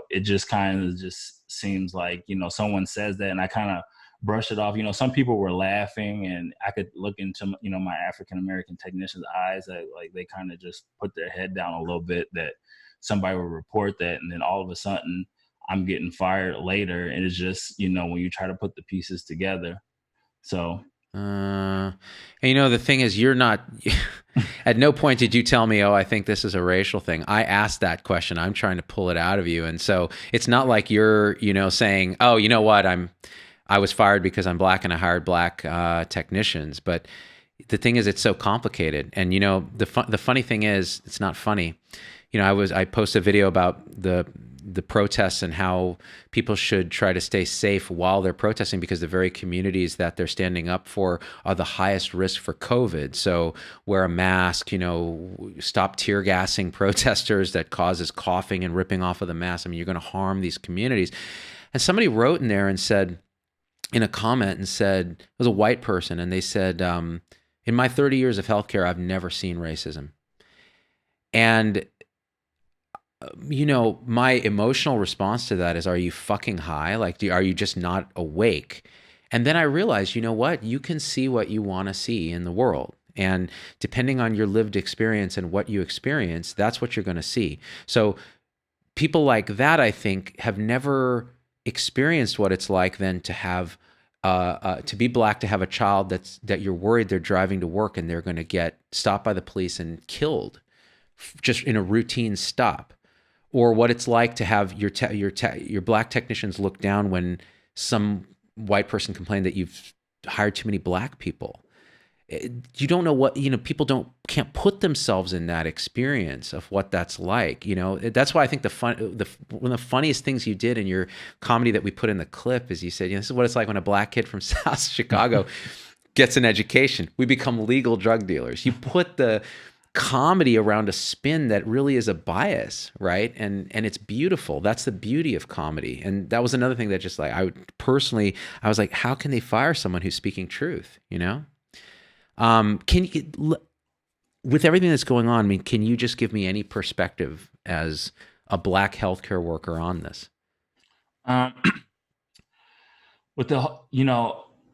it just kind of just seems like, someone says that and I kind of brush it off. Some people were laughing and I could look into, my African-American technicians' eyes that like they kind of just put their head down a little bit, that somebody will report that. And then all of a sudden I'm getting fired later. And it's just, when you try to put the pieces together. So, and the thing is, you're not, at no point did you tell me, oh, I think this is a racial thing. I asked that question. I'm trying to pull it out of you. And so it's not like you're, saying, oh, you know what, I was fired because I'm black and I hired black technicians. But the thing is, it's so complicated. And, the funny thing is, it's not funny. I posted a video about the protests and how people should try to stay safe while they're protesting, because the very communities that they're standing up for are the highest risk for COVID. So wear a mask, stop tear gassing protesters that causes coughing and ripping off of the mask. I mean, you're going to harm these communities. And somebody wrote in there and said, in a comment, and said, it was a white person, and they said, in my 30 years of healthcare, I've never seen racism. And my emotional response to that is, are you fucking high? Like, are you just not awake? And then I realized, you know what? You can see what you want to see in the world. And depending on your lived experience and what you experience, that's what you're going to see. So people like that, I think, have never experienced what it's like then to have, to be black, to have a child that you're worried they're driving to work and they're going to get stopped by the police and killed just in a routine stop. Or what it's like to have your black technicians look down when some white person complained that you've hired too many black people. You don't know what, people can't put themselves in that experience of what that's like. That's why I think one of the funniest things you did in your comedy that we put in the clip is you said, this is what it's like when a black kid from South Chicago gets an education. We become legal drug dealers. You put the comedy around a spin that really is a bias, right? And it's beautiful. That's the beauty of comedy. And that was another thing that just like, I was like, how can they fire someone who's speaking truth? Can you, with everything that's going on, I mean, can you just give me any perspective as a black healthcare worker on this? With the,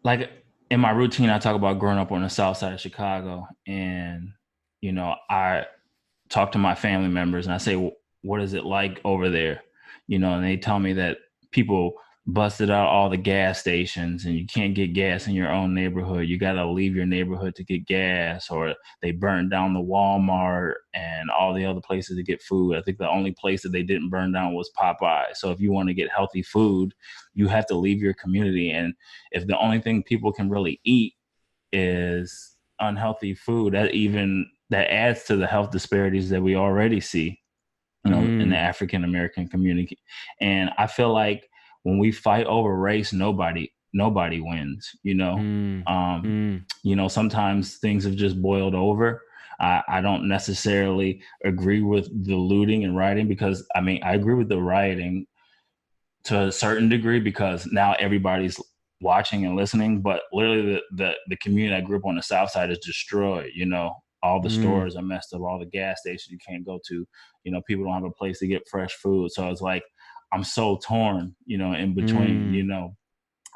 like in my routine, I talk about growing up on the South Side of Chicago, and I talk to my family members and I say, what is it like over there? And they tell me that people busted out all the gas stations and you can't get gas in your own neighborhood. You got to leave your neighborhood to get gas, or they burned down the Walmart and all the other places to get food. I think the only place that they didn't burn down was Popeye. So if you want to get healthy food, you have to leave your community. And if the only thing people can really eat is unhealthy food, that adds to the health disparities that we already see, in the African American community. And I feel like when we fight over race, nobody wins. Sometimes things have just boiled over. I don't necessarily agree with the looting and rioting, because I agree with the rioting to a certain degree, because now everybody's watching and listening. But literally, the community I grew up on the South Side is destroyed. All the stores are messed up, all the gas stations you can't go to, people don't have a place to get fresh food. So it's like, I'm so torn, in between,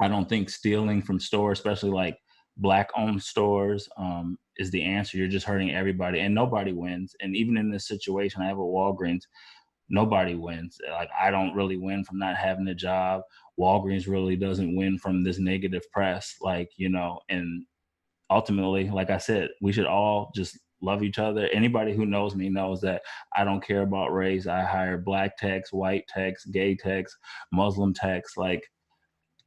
I don't think stealing from stores, especially like black owned stores, is the answer. You're just hurting everybody and nobody wins. And even in this situation I have at Walgreens, nobody wins. Like, I don't really win from not having a job. Walgreens really doesn't win from this negative press, and ultimately, like I said, we should all just love each other. Anybody who knows me knows that I don't care about race. I hire black techs, white techs, gay techs, Muslim techs. Like,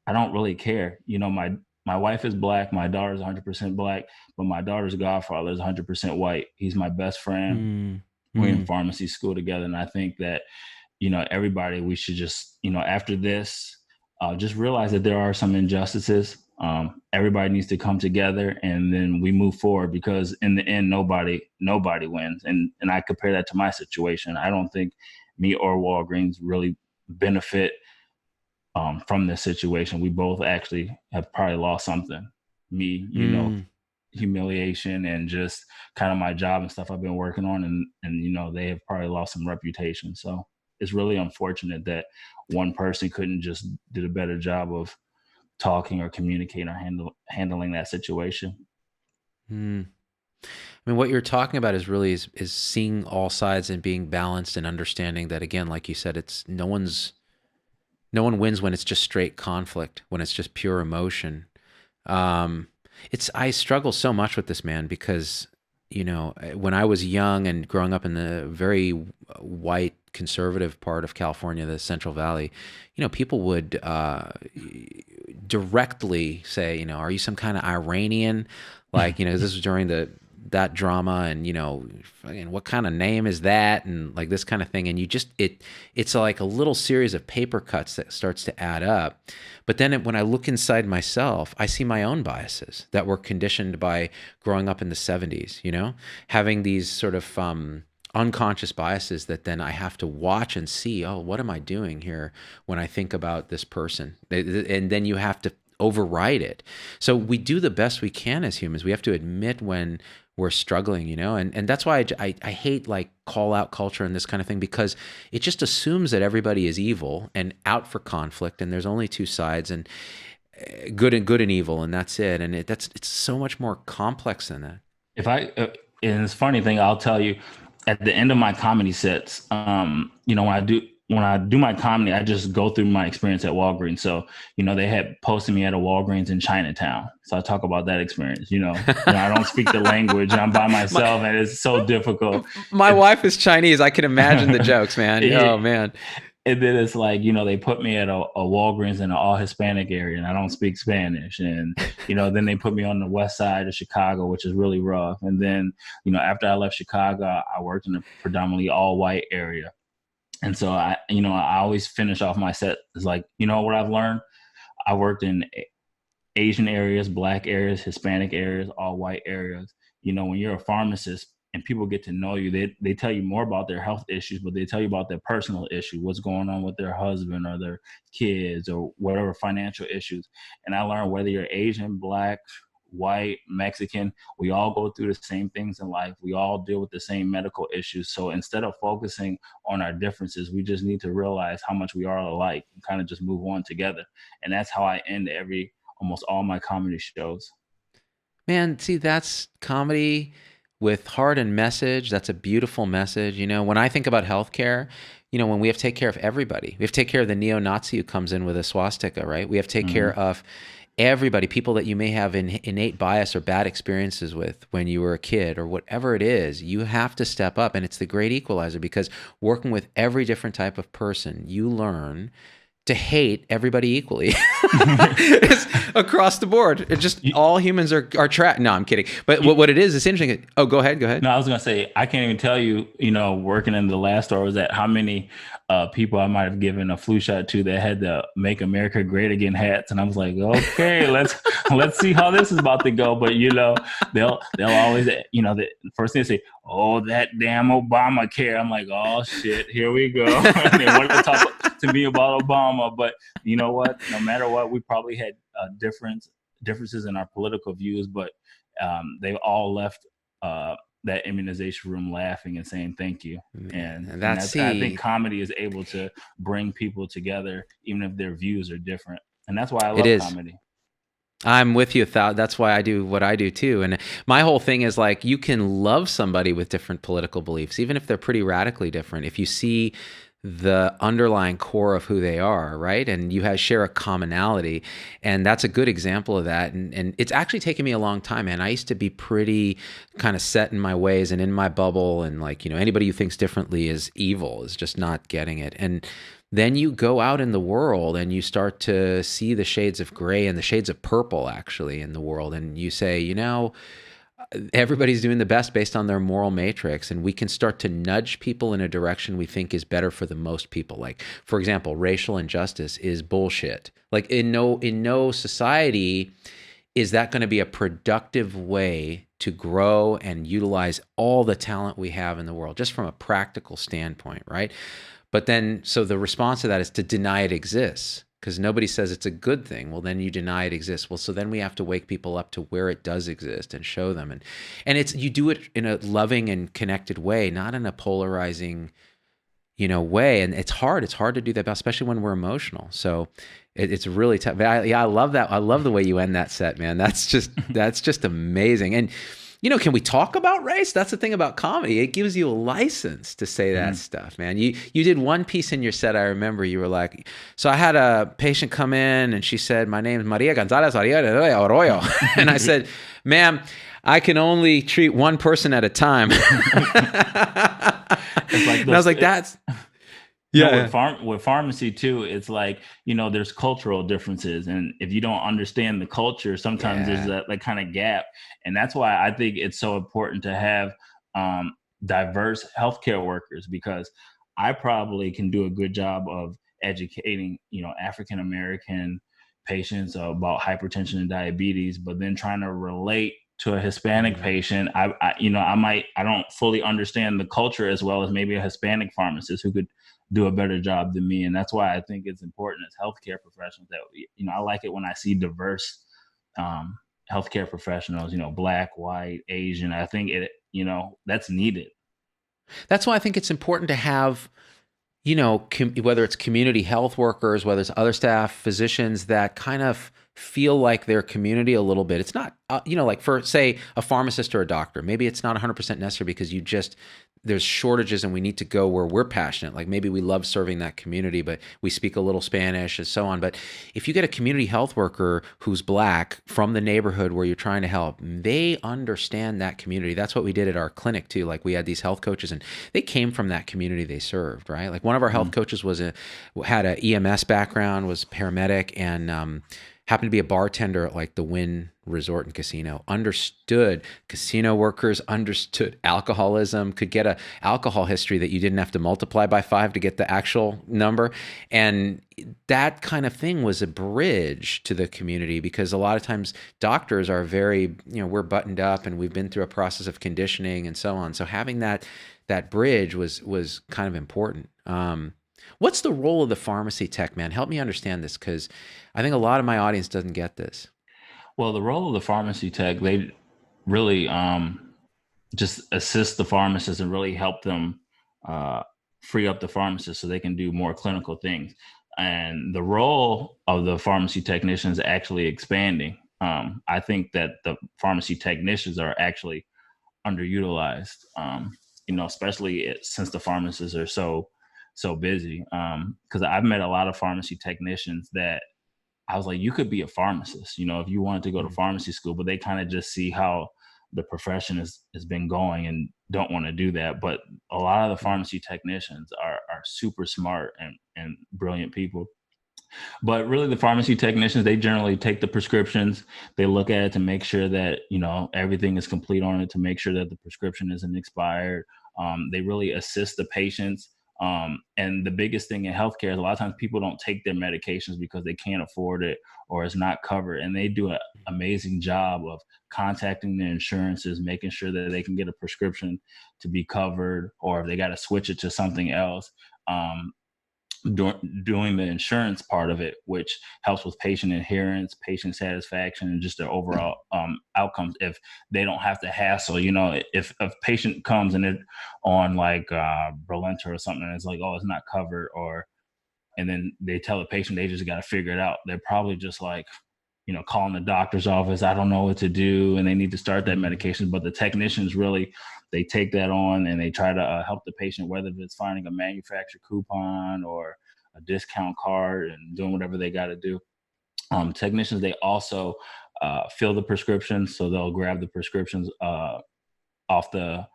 I don't really care. My wife is black. My daughter's 100% black, but my daughter's godfather is 100% white. He's my best friend. We're in pharmacy school together. And I think that, everybody, we should just, after this, just realize that there are some injustices. Everybody needs to come together, and then we move forward, because in the end, nobody wins. And I compare that to my situation. I don't think me or Walgreens really benefit from this situation. We both actually have probably lost something. Me, humiliation and just kind of my job and stuff I've been working on, and they have probably lost some reputation. So it's really unfortunate that one person couldn't just did a better job of talking or communicating or handling that situation. I mean, what you're talking about is really is seeing all sides and being balanced and understanding that, again, like you said, it's no one wins when it's just straight conflict, when it's just pure emotion. I struggle so much with this, man, because, you know, when I was young and growing up in the very white conservative part of California, the Central Valley, you know, people would directly say, you know, are you some kind of Iranian? Like, you know, this was during that drama, and, you know, and what kind of name is that, and like this kind of thing. And you just it's like a little series of paper cuts that starts to add up. But then when I look inside myself, I see my own biases that were conditioned by growing up in the 70s, you know, having these sort of unconscious biases that then I have to watch and see, oh, what am I doing here when I think about this person? And then you have to override it. So we do the best we can as humans. We have to admit when we're struggling, you know, and that's why I hate like call out culture and this kind of thing, because it just assumes that everybody is evil and out for conflict, and there's only two sides, and good and evil, and that's it. And it's so much more complex than that. And it's a funny thing, I'll tell you, at the end of my comedy sets, you know, when I do my comedy, I just go through my experience at Walgreens. So, you know, they had posted me at a Walgreens in Chinatown. So I talk about that experience, you know, I don't speak the language, and I'm by myself, and it's so difficult. My wife is Chinese. I can imagine the jokes, man. Oh, man. And then it's like, you know, they put me at a Walgreens in an all Hispanic area, and I don't speak Spanish. And, you know, then they put me on the west side of Chicago, which is really rough. And then, you know, after I left Chicago, I worked in a predominantly all white area. And so I always finish off my set is like, you know what I've learned? I worked in Asian areas, Black areas, Hispanic areas, all white areas. You know, when you're a pharmacist and people get to know you, they tell you more about their health issues, but they tell you about their personal issue, what's going on with their husband or their kids or whatever financial issues. And I learned whether you're Asian, Black, white, Mexican, we all go through the same things in life. We all deal with the same medical issues. So instead of focusing on our differences, we just need to realize how much we are alike and kind of just move on together. And that's how I end almost all my comedy shows. Man, see, that's comedy with heart and message. That's a beautiful message. You know, when I think about healthcare, you know, when we have to take care of everybody, we have to take care of the neo-Nazi who comes in with a swastika, right? We have to take care of everybody, people that you may have innate bias or bad experiences with when you were a kid or whatever it is. You have to step up, and it's the great equalizer, because working with every different type of person, you learn to hate everybody equally. It's across the board. It's just all humans are trapped. No, I'm kidding. But what it is, it's interesting. Oh, go ahead. No, I was going to say, I can't even tell you, you know, working in the last store was that how many people I might have given a flu shot to that had the Make America Great Again hats. And I was like, okay, let's see how this is about to go. But, you know, they'll always, you know, the first thing they say, oh, that damn Obamacare. I'm like, oh, shit, here we go. And they wanted to talk to me about Obama. But you know what? No matter what, we probably had differences in our political views, but they all left that immunization room laughing and saying thank you. And I think comedy is able to bring people together, even if their views are different. And that's why I love comedy. I'm with you. That's why I do what I do too. And my whole thing is like, you can love somebody with different political beliefs, even if they're pretty radically different. If you see the underlying core of who they are, right? And you share a commonality. And that's a good example of that. And it's actually taken me a long time, man. I used to be pretty kind of set in my ways and in my bubble. And like, you know, anybody who thinks differently is evil, is just not getting it. And then you go out in the world and you start to see the shades of gray and the shades of purple actually in the world. And you say, you know, everybody's doing the best based on their moral matrix, and we can start to nudge people in a direction we think is better for the most people. Like, for example, racial injustice is bullshit. Like in no society is that going to be a productive way to grow and utilize all the talent we have in the world, just from a practical standpoint, right? But then, so the response to that is to deny it exists, because nobody says it's a good thing. Well, then you deny it exists. Well, so then we have to wake people up to where it does exist and show them. And it's, you do it in a loving and connected way, not in a polarizing, way. And it's hard to do that, especially when we're emotional. So it's really tough. But I love that. I love the way you end that set, man. That's just amazing. And, can we talk about race? That's the thing about comedy. It gives you a license to say that stuff, man. You did one piece in your set. I remember you were like, so I had a patient come in and she said, my name is Maria Gonzalez Arroyo. And I said, ma'am, I can only treat one person at a time. And I was like, that's... Yeah. With pharmacy too, it's like, there's cultural differences. And if you don't understand the culture, sometimes there's that kind of gap. And that's why I think it's so important to have diverse healthcare workers, because I probably can do a good job of educating, African-American patients about hypertension and diabetes, but then trying to relate to a Hispanic patient, I don't fully understand the culture as well as maybe a Hispanic pharmacist who could do a better job than me. And that's why I think it's important as healthcare professionals that, I like it when I see diverse healthcare professionals, Black, white, Asian. I think that's needed. That's why I think it's important to have, whether it's community health workers, whether it's other staff, physicians that kind of feel like their community a little bit. It's not, like for, say, a pharmacist or a doctor, maybe it's not 100% necessary because there's shortages and we need to go where we're passionate. Like maybe we love serving that community, but we speak a little Spanish and so on. But if you get a community health worker who's Black from the neighborhood where you're trying to help, they understand that community. That's what we did at our clinic too. Like we had these health coaches and they came from that community they served, right? Like one of our health coaches had a EMS background, was paramedic, and happened to be a bartender at like the Wynn Resort and Casino, understood casino workers, understood alcoholism, could get a alcohol history that you didn't have to multiply by 5 to get the actual number. And that kind of thing was a bridge to the community, because a lot of times doctors are very, we're buttoned up and we've been through a process of conditioning and so on. So having that bridge was kind of important. What's the role of the pharmacy tech, man? Help me understand this, because I think a lot of my audience doesn't get this. Well, the role of the pharmacy tech, they really just assist the pharmacists and really help them free up the pharmacists so they can do more clinical things. And the role of the pharmacy technicians actually expanding. I think that the pharmacy technicians are actually underutilized, especially since the pharmacists are so busy. Because I've met a lot of pharmacy technicians that I was like, you could be a pharmacist, if you wanted to go to pharmacy school, but they kind of just see how the profession has been going and don't want to do that. But a lot of the pharmacy technicians are super smart and brilliant people. But really the pharmacy technicians, they generally take the prescriptions, they look at it to make sure that, everything is complete on it, to make sure that the prescription isn't expired. They really assist the patients. And the biggest thing in healthcare is a lot of times people don't take their medications because they can't afford it or it's not covered. And they do an amazing job of contacting their insurances, making sure that they can get a prescription to be covered, or if they got to switch it to something else. Doing the insurance part of it, which helps with patient adherence, patient satisfaction, and just their overall outcomes. If they don't have to hassle, if a patient comes and they're on like Brilinta or something, and it's like, oh, it's not covered, and then they tell the patient they just got to figure it out. They're probably just like, calling the doctor's office, I don't know what to do, and they need to start that medication. But the technicians really, they take that on and they try to help the patient, whether it's finding a manufacturer coupon or a discount card and doing whatever they got to do. Technicians, they also fill the prescriptions. So they'll grab the prescriptions off the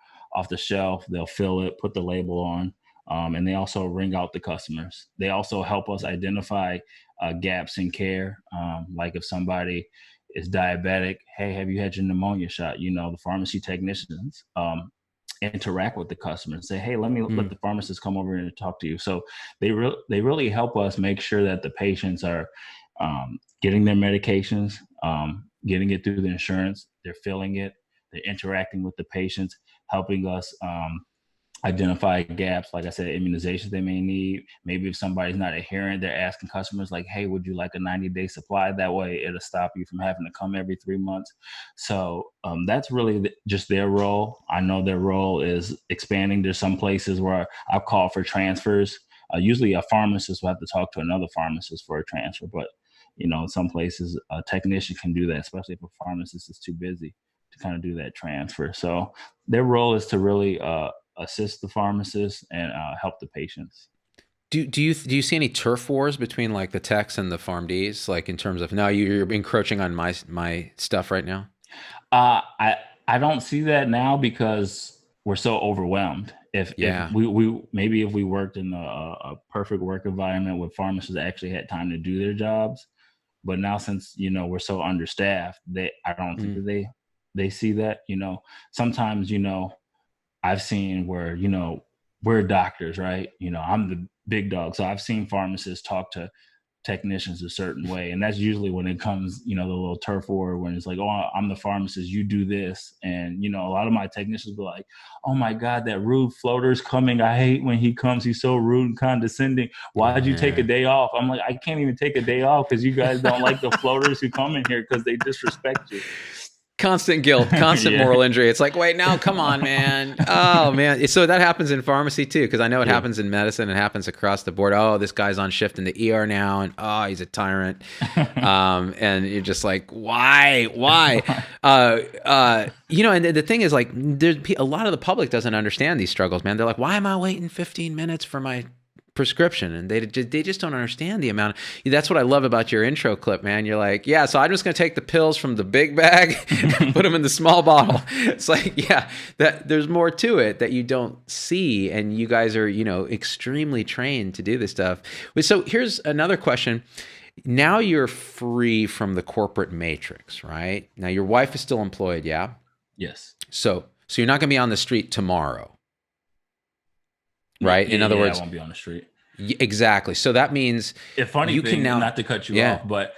shelf, they'll fill it, put the label on, and they also ring out the customers. They also help us identify gaps in care. Like if somebody is diabetic, hey, have you had your pneumonia shot? The pharmacy technicians interact with the customer and say, hey, let the pharmacist come over and talk to you. So they really help us make sure that the patients are getting their medications, getting it through the insurance, they're filling it, they're interacting with the patients, helping us identify gaps, like I said, immunizations they may need. Maybe if somebody's not adherent, they're asking customers like, hey, would you like a 90-day supply? That way it'll stop you from having to come every 3 months. So that's really just their role. I know their role is expanding. There's some places where I've called for transfers. Usually a pharmacist will have to talk to another pharmacist for a transfer, but in some places a technician can do that, especially if a pharmacist is too busy to kind of do that transfer. So their role is to really assist the pharmacist and help the patients. Do you see any turf wars between like the techs and the PharmDs, like in terms of now you're encroaching on my stuff right now? I don't see that now because we're so overwhelmed. If we worked in a perfect work environment where pharmacists actually had time to do their jobs, but now since we're so understaffed, I don't think that they see that. Sometimes I've seen where, we're doctors, right? I'm the big dog. So I've seen pharmacists talk to technicians a certain way. And that's usually when it comes, the little turf war, when it's like, oh, I'm the pharmacist, you do this. And, a lot of my technicians be like, oh my God, that rude floater's coming. I hate when he comes. He's so rude and condescending. Why'd you take a day off? I'm like, I can't even take a day off because you guys don't like the floaters who come in here because they disrespect you. Constant guilt, constant moral injury. It's like, wait, now, come on, man. Oh, man. So that happens in pharmacy too, because I know it happens in medicine. It happens across the board. Oh, this guy's on shift in the ER now, and oh, he's a tyrant. And you're just like, why? And the thing is, like, a lot of the public doesn't understand these struggles, man. They're like, why am I waiting 15 minutes for my prescription? And they just don't understand the amount. That's what I love about your intro clip, man. You're like, yeah, so I'm just going to take the pills from the big bag and put them in the small bottle. It's like, yeah, that there's more to it that you don't see. And you guys are, extremely trained to do this stuff. So here's another question. Now you're free from the corporate matrix, right? Now your wife is still employed. Yeah. Yes. So you're not going to be on the street tomorrow. Right. In other words, I won't be on the street. Exactly. So that means you can now, not to cut you off, but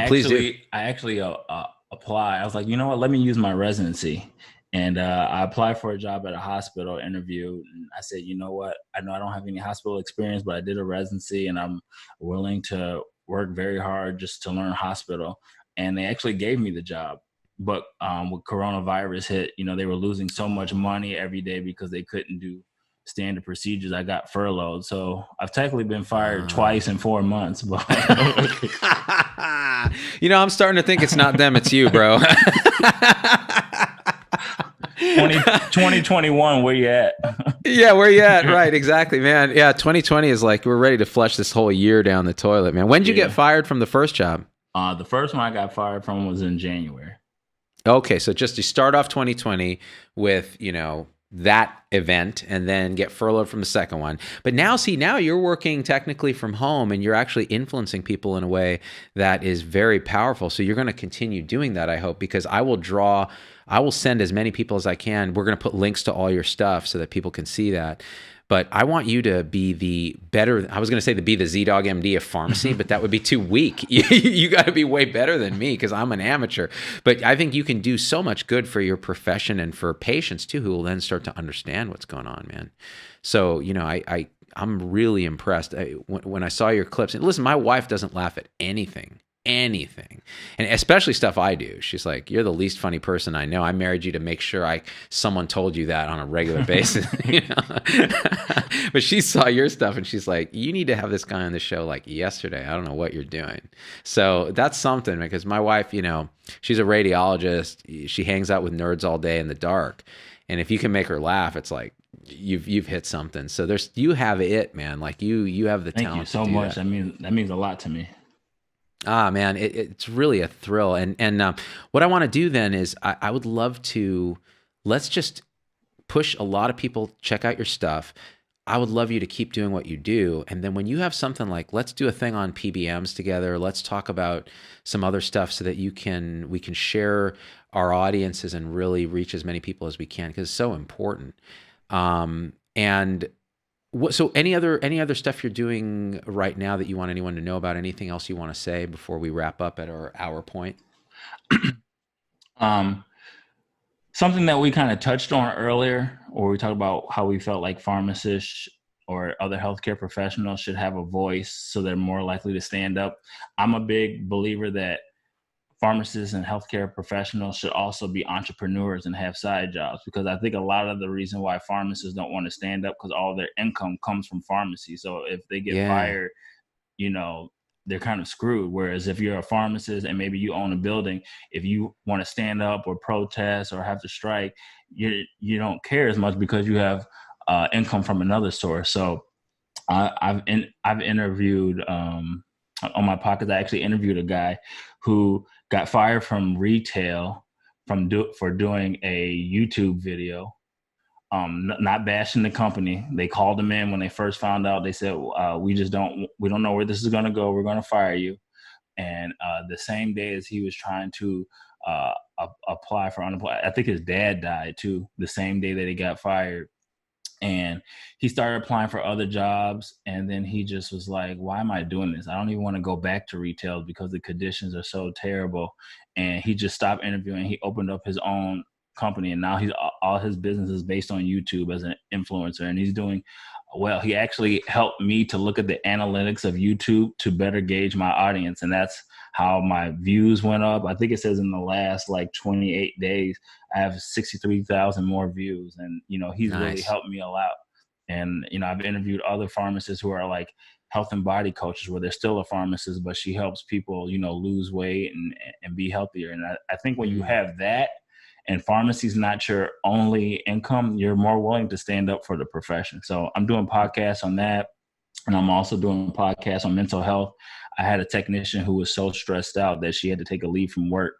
please do. I actually apply. I was like, you know what? Let me use my residency. And I applied for a job at a hospital, interview. And I said, you know what? I know I don't have any hospital experience, but I did a residency and I'm willing to work very hard just to learn hospital. And they actually gave me the job. But with coronavirus hit, they were losing so much money every day because they couldn't do standard procedures. I got furloughed. So I've technically been fired twice in 4 months. But I'm starting to think it's not them, it's you, bro. 2021, where you at? Yeah, where you at? Right, exactly, man. Yeah, 2020 is like, we're ready to flush this whole year down the toilet, man. When did you get fired from the first job? The first one I got fired from was in January. Okay, so just to start off 2020 with, that event and then get furloughed from the second one. But now you're working technically from home and you're actually influencing people in a way that is very powerful. So you're going to continue doing that, I hope, because I will send as many people as I can. We're going to put links to all your stuff so that people can see that. But I want you to be be the Z-Dog MD of pharmacy, but that would be too weak. You got to be way better than me because I'm an amateur. But I think you can do so much good for your profession and for patients too, who will then start to understand what's going on, man. So, I'm really impressed when I saw your clips. And listen, my wife doesn't laugh at anything, and especially stuff I do. She's like, you're the least funny person I know. I married you to make sure someone told you that on a regular basis. But she saw your stuff and she's like, you need to have this guy on the show like yesterday. I don't know what you're doing. So that's something, because my wife, she's a radiologist. She hangs out with nerds all day in the dark. And if you can make her laugh, it's like you've hit something. So you have it, man. Like you have the talent. Thank you so much. That means a lot to me. Ah, man, it's really a thrill. And what I want to do then is I would love to, let's just push a lot of people, check out your stuff. I would love you to keep doing what you do. And then when you have something like, let's do a thing on PBMs together, let's talk about some other stuff so that we can share our audiences and really reach as many people as we can, because it's so important. So any other stuff you're doing right now that you want anyone to know about? Anything else you want to say before we wrap up at our hour point? Something that we kind of touched on earlier, or we talked about how we felt like pharmacists or other healthcare professionals should have a voice so they're more likely to stand up. I'm a big believer that pharmacists and healthcare professionals should also be entrepreneurs and have side jobs, because I think a lot of the reason why pharmacists don't want to stand up because all their income comes from pharmacy. So if they get Yeah. fired, you know, they're kind of screwed. Whereas if you're a pharmacist and maybe you own a building, if you want to stand up or protest or have to strike, you don't care as much because you have income from another source. So I've interviewed on my podcast. I actually interviewed a guy who got fired from retail for doing a YouTube video, not bashing the company. They called him in when they first found out. They said, we don't know where this is going to go. We're going to fire you. And the same day as he was trying to apply for unemployment, I think his dad died too, the same day that he got fired. And he started applying for other jobs. And then he just was like, why am I doing this? I don't even want to go back to retail because the conditions are so terrible. And he just stopped interviewing. He opened up his own company. And now all his business is based on YouTube as an influencer. And he's doing well. He actually helped me to look at the analytics of YouTube to better gauge my audience. And that's how my views went up. I think it says in the last like 28 days, I have 63,000 more views. And, he's really Nice. helped me a lot. And, I've interviewed other pharmacists who are like health and body coaches where they're still a pharmacist, but she helps people, lose weight and be healthier. And I think when you Mm. have that and pharmacy is not your only income, you're more willing to stand up for the profession. So I'm doing podcasts on that. And I'm also doing a podcast on mental health. I had a technician who was so stressed out that she had to take a leave from work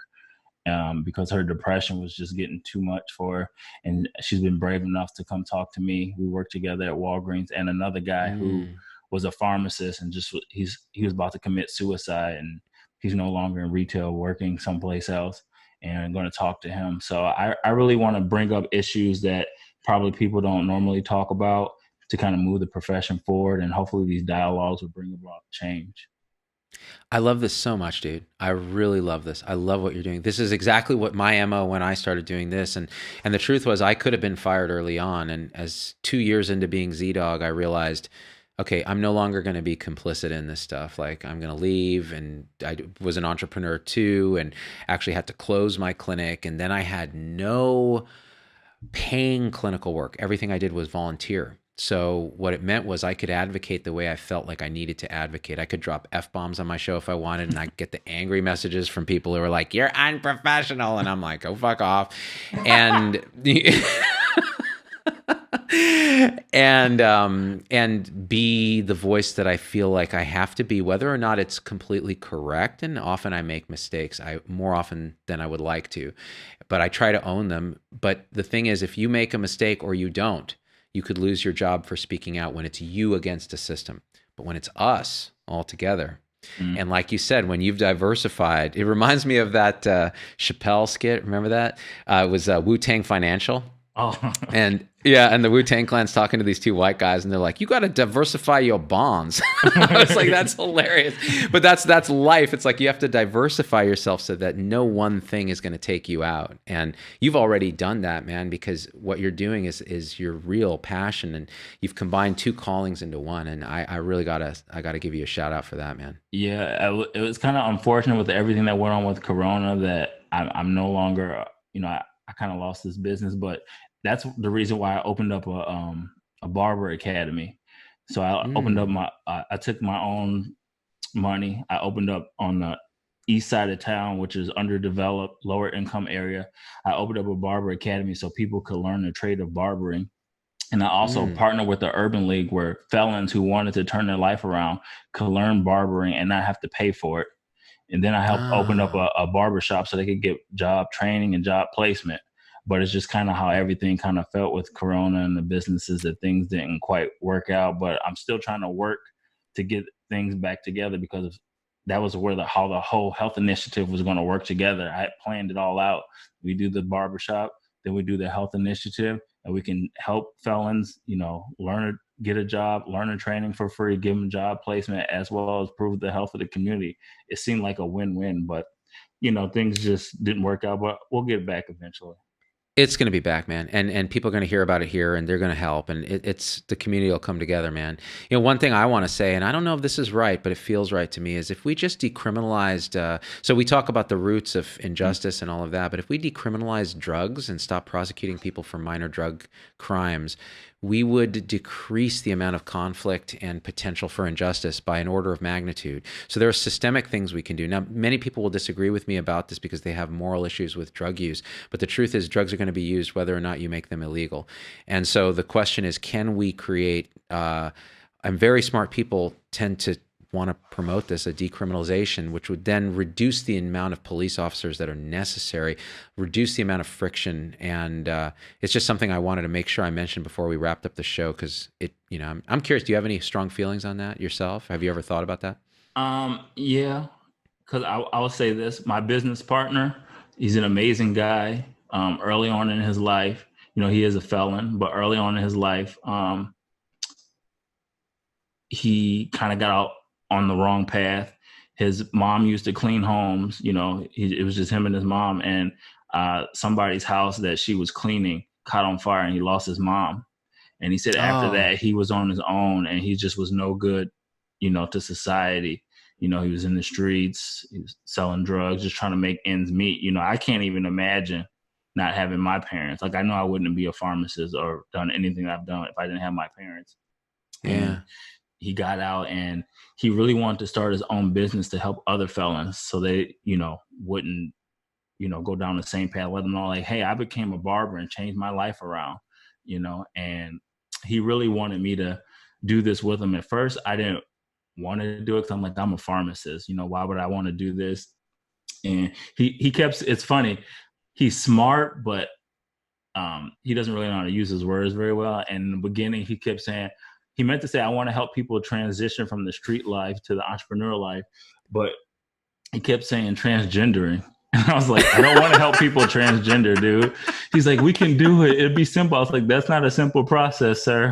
because her depression was just getting too much for her. And she's been brave enough to come talk to me. We worked together at Walgreens, and another guy who Mm. was a pharmacist and he was about to commit suicide, and he's no longer in retail, working someplace else. And I'm going to talk to him. So I really want to bring up issues that probably people don't normally talk about to kind of move the profession forward. And hopefully these dialogues will bring about change. I love this so much, dude. I really love this. I love what you're doing. This is exactly what my MO when I started doing this. And the truth was I could have been fired early on. And as 2 years into being Z-Dog, I realized, okay, I'm no longer going to be complicit in this stuff. Like I'm going to leave. And I was an entrepreneur too, and actually had to close my clinic. And then I had no paying clinical work. Everything I did was volunteer. So what it meant was I could advocate the way I felt like I needed to advocate. I could drop F-bombs on my show if I wanted, and I'd get the angry messages from people who were like, you're unprofessional. And I'm like, go fuck off. And and be the voice that I feel like I have to be, whether or not it's completely correct. And often I make mistakes, more often than I would like to, but I try to own them. But the thing is, if you make a mistake or you don't, you could lose your job for speaking out when it's you against a system. But when it's us all together, and like you said, when you've diversified, it reminds me of that Chappelle skit. Remember that? It was Wu-Tang Financial. Oh, And yeah, and the Wu-Tang Clan's talking to these two white guys, and they're like, "You got to diversify your bonds." I was like, "That's hilarious," but that's life. It's like you have to diversify yourself so that no one thing is going to take you out. And you've already done that, man, because what you're doing is your real passion, and you've combined two callings into one. And I really gotta give you a shout out for that, man. yeah. It was kind of unfortunate with everything that went on with Corona that I'm no longer, I kind of lost this business, but that's the reason why I opened up a barber academy. So I opened up Mm. I took my own money. I opened up on the east side of town, which is underdeveloped, lower income area. I opened up a barber academy so people could learn the trade of barbering. And I also Mm. partnered with the Urban League where felons who wanted to turn their life around could learn barbering and not have to pay for it. And then I helped open up Ah. a barber shop so they could get job training and job placement. But it's just kind of how everything kind of felt with Corona and the businesses, that things didn't quite work out. But I'm still trying to work to get things back together, because that was where how the whole health initiative was going to work together. I had planned it all out. We do the barbershop, then we do the health initiative, and we can help felons, learn, get a job, learn a training for free, give them job placement, as well as prove the health of the community. It seemed like a win-win, but things just didn't work out. But we'll get back eventually. It's going to be back, man, and people are going to hear about it here, and they're going to help, and it's the community will come together, man. One thing I want to say, and I don't know if this is right, but it feels right to me, is if we just decriminalized. So we talk about the roots of injustice and all of that, but if we decriminalized drugs and stop prosecuting people for minor drug crimes, we would decrease the amount of conflict and potential for injustice by an order of magnitude. So there are systemic things we can do. Now, many people will disagree with me about this because they have moral issues with drug use, but the truth is drugs are going to be used whether or not you make them illegal. And so the question is, can we create, and very smart people tend to want to promote this, a decriminalization, which would then reduce the amount of police officers that are necessary, reduce the amount of friction. And it's just something I wanted to make sure I mentioned before we wrapped up the show, because I'm curious, do you have any strong feelings on that yourself? Have you ever thought about that? Yeah, because I will say this, my business partner, he's an amazing guy. Early on in his life, he is a felon, but early on in his life, he kind of got out on the wrong path. His mom used to clean homes, it was just him and his mom, and somebody's house that she was cleaning caught on fire, and he lost his mom. And he said after that, he was on his own, and he just was no good, to society. He was in the streets, he was selling drugs, just trying to make ends meet. I can't even imagine not having my parents. Like, I know I wouldn't be a pharmacist or done anything I've done if I didn't have my parents. Yeah. And he got out, and he really wanted to start his own business to help other felons so they, wouldn't, go down the same path. Let them know, like, hey, I became a barber and changed my life around, and he really wanted me to do this with him. At first, I didn't want to do it because I'm like, I'm a pharmacist. Why would I want to do this? And he kept, it's funny, he's smart, but he doesn't really know how to use his words very well. And in the beginning, he kept saying, he meant to say, I want to help people transition from the street life to the entrepreneur life, but he kept saying transgendering. And I was like, I don't want to help people transgender, dude. He's like, we can do it. It'd be simple. I was like, that's not a simple process, sir.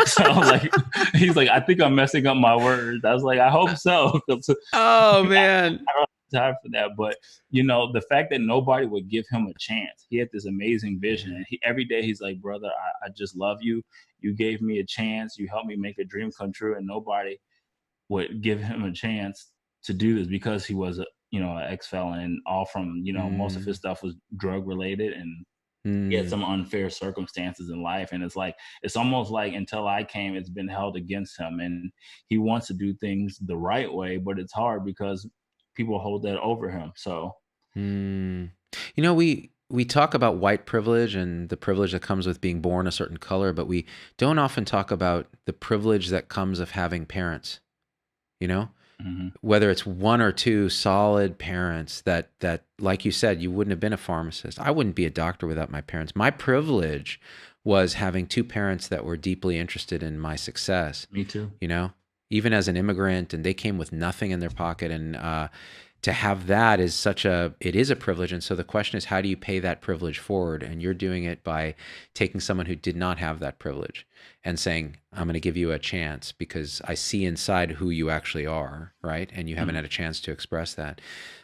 So I was like, he's like, I think I'm messing up my words. I was like, I hope so. Oh, man. I don't have time for that. But, the fact that nobody would give him a chance. He had this amazing vision. And every day he's like, brother, I just love you. You gave me a chance. You helped me make a dream come true. And nobody would give him a chance to do this because he was an ex-felon, and all from, most of his stuff was drug related, and he had some unfair circumstances in life. And it's almost like until I came, it's been held against him, and he wants to do things the right way, but it's hard because people hold that over him. So, we talk about white privilege and the privilege that comes with being born a certain color, but we don't often talk about the privilege that comes of having parents, whether it's one or two solid parents that, like you said, you wouldn't have been a pharmacist. I wouldn't be a doctor without my parents. My privilege was having two parents that were deeply interested in my success. Me too. Even as an immigrant, and they came with nothing in their pocket, and to have that is it is a privilege. And so the question is, how do you pay that privilege forward? And you're doing it by taking someone who did not have that privilege and saying, I'm going to give you a chance because I see inside who you actually are, right? And you haven't had a chance to express that.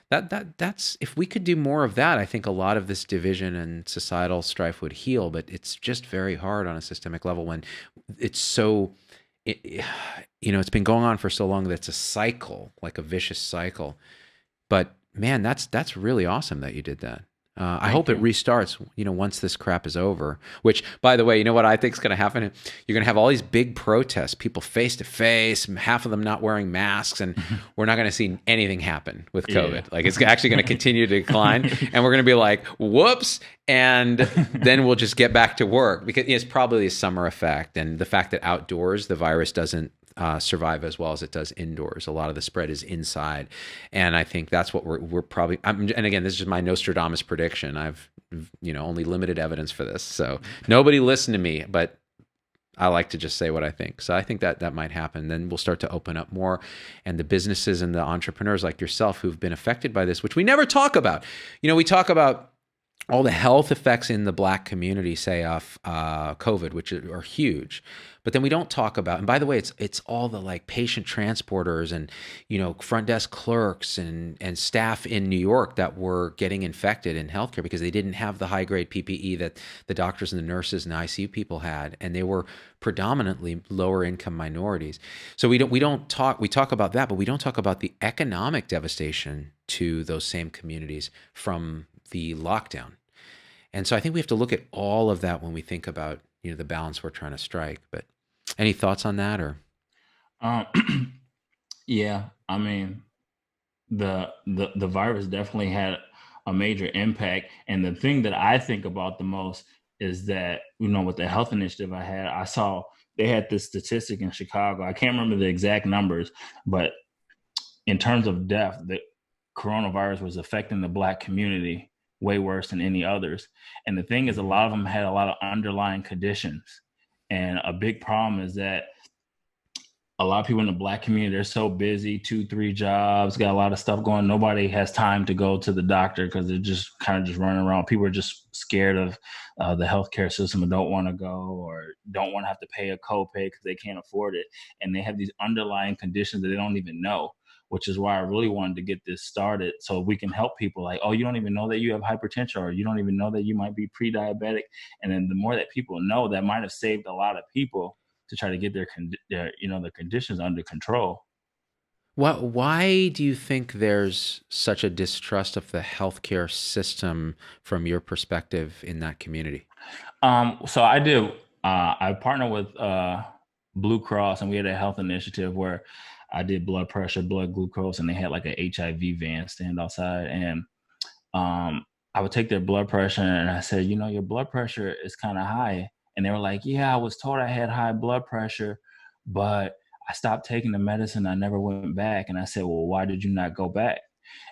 That's, if we could do more of that, I think a lot of this division and societal strife would heal, but it's just very hard on a systemic level when it's so, it's been going on for so long that it's a cycle, like a vicious cycle. But man, that's really awesome that you did that. I hope it restarts, once this crap is over, which, by the way, what I think is going to happen? You're going to have all these big protests, people face to face, half of them not wearing masks, and we're not going to see anything happen with COVID. Yeah. Like, it's actually going to continue to decline, and we're going to be like, whoops, and then we'll just get back to work, because it's probably a summer effect, and the fact that outdoors the virus doesn't survive as well as it does indoors. A lot of the spread is inside, and I think that's what we're probably. And again, this is just my Nostradamus prediction. I've only limited evidence for this, so nobody listen to me. But I like to just say what I think. So I think that might happen. Then we'll start to open up more, and the businesses and the entrepreneurs like yourself who've been affected by this, which we never talk about. We talk about all the health effects in the Black community, say off COVID, which are huge, but then we don't talk about. And by the way, it's all the like patient transporters and front desk clerks and staff in New York that were getting infected in healthcare because they didn't have the high grade PPE that the doctors and the nurses and the ICU people had, and they were predominantly lower income minorities. So we talk about that, but we don't talk about the economic devastation to those same communities from the lockdown. And so I think we have to look at all of that when we think about, the balance we're trying to strike. But any thoughts on that? Or yeah, I mean, the virus definitely had a major impact. And the thing that I think about the most is that, with the health initiative I saw they had this statistic in Chicago. I can't remember the exact numbers, but in terms of death, the coronavirus was affecting the Black community way worse than any others. And the thing is, a lot of them had a lot of underlying conditions. And a big problem is that a lot of people in the Black community, they're so busy, 2-3 jobs, got a lot of stuff going. Nobody has time to go to the doctor because they're just kind of just running around. People are just scared of the healthcare system and don't want to go or don't want to have to pay a copay because they can't afford it. And they have these underlying conditions that they don't even know, which is why I really wanted to get this started so we can help people like, oh, you don't even know that you have hypertension, or you don't even know that you might be pre-diabetic. And then the more that people know, that might have saved a lot of people to try to get their conditions under control. Why do you think there's such a distrust of the healthcare system from your perspective in that community? So I partnered with Blue Cross, and we had a health initiative where I did blood pressure, blood glucose, and they had like a HIV van stand outside. And I would take their blood pressure, and I said, your blood pressure is kind of high. And they were like, yeah, I was told I had high blood pressure, but I stopped taking the medicine. I never went back. And I said, well, why did you not go back?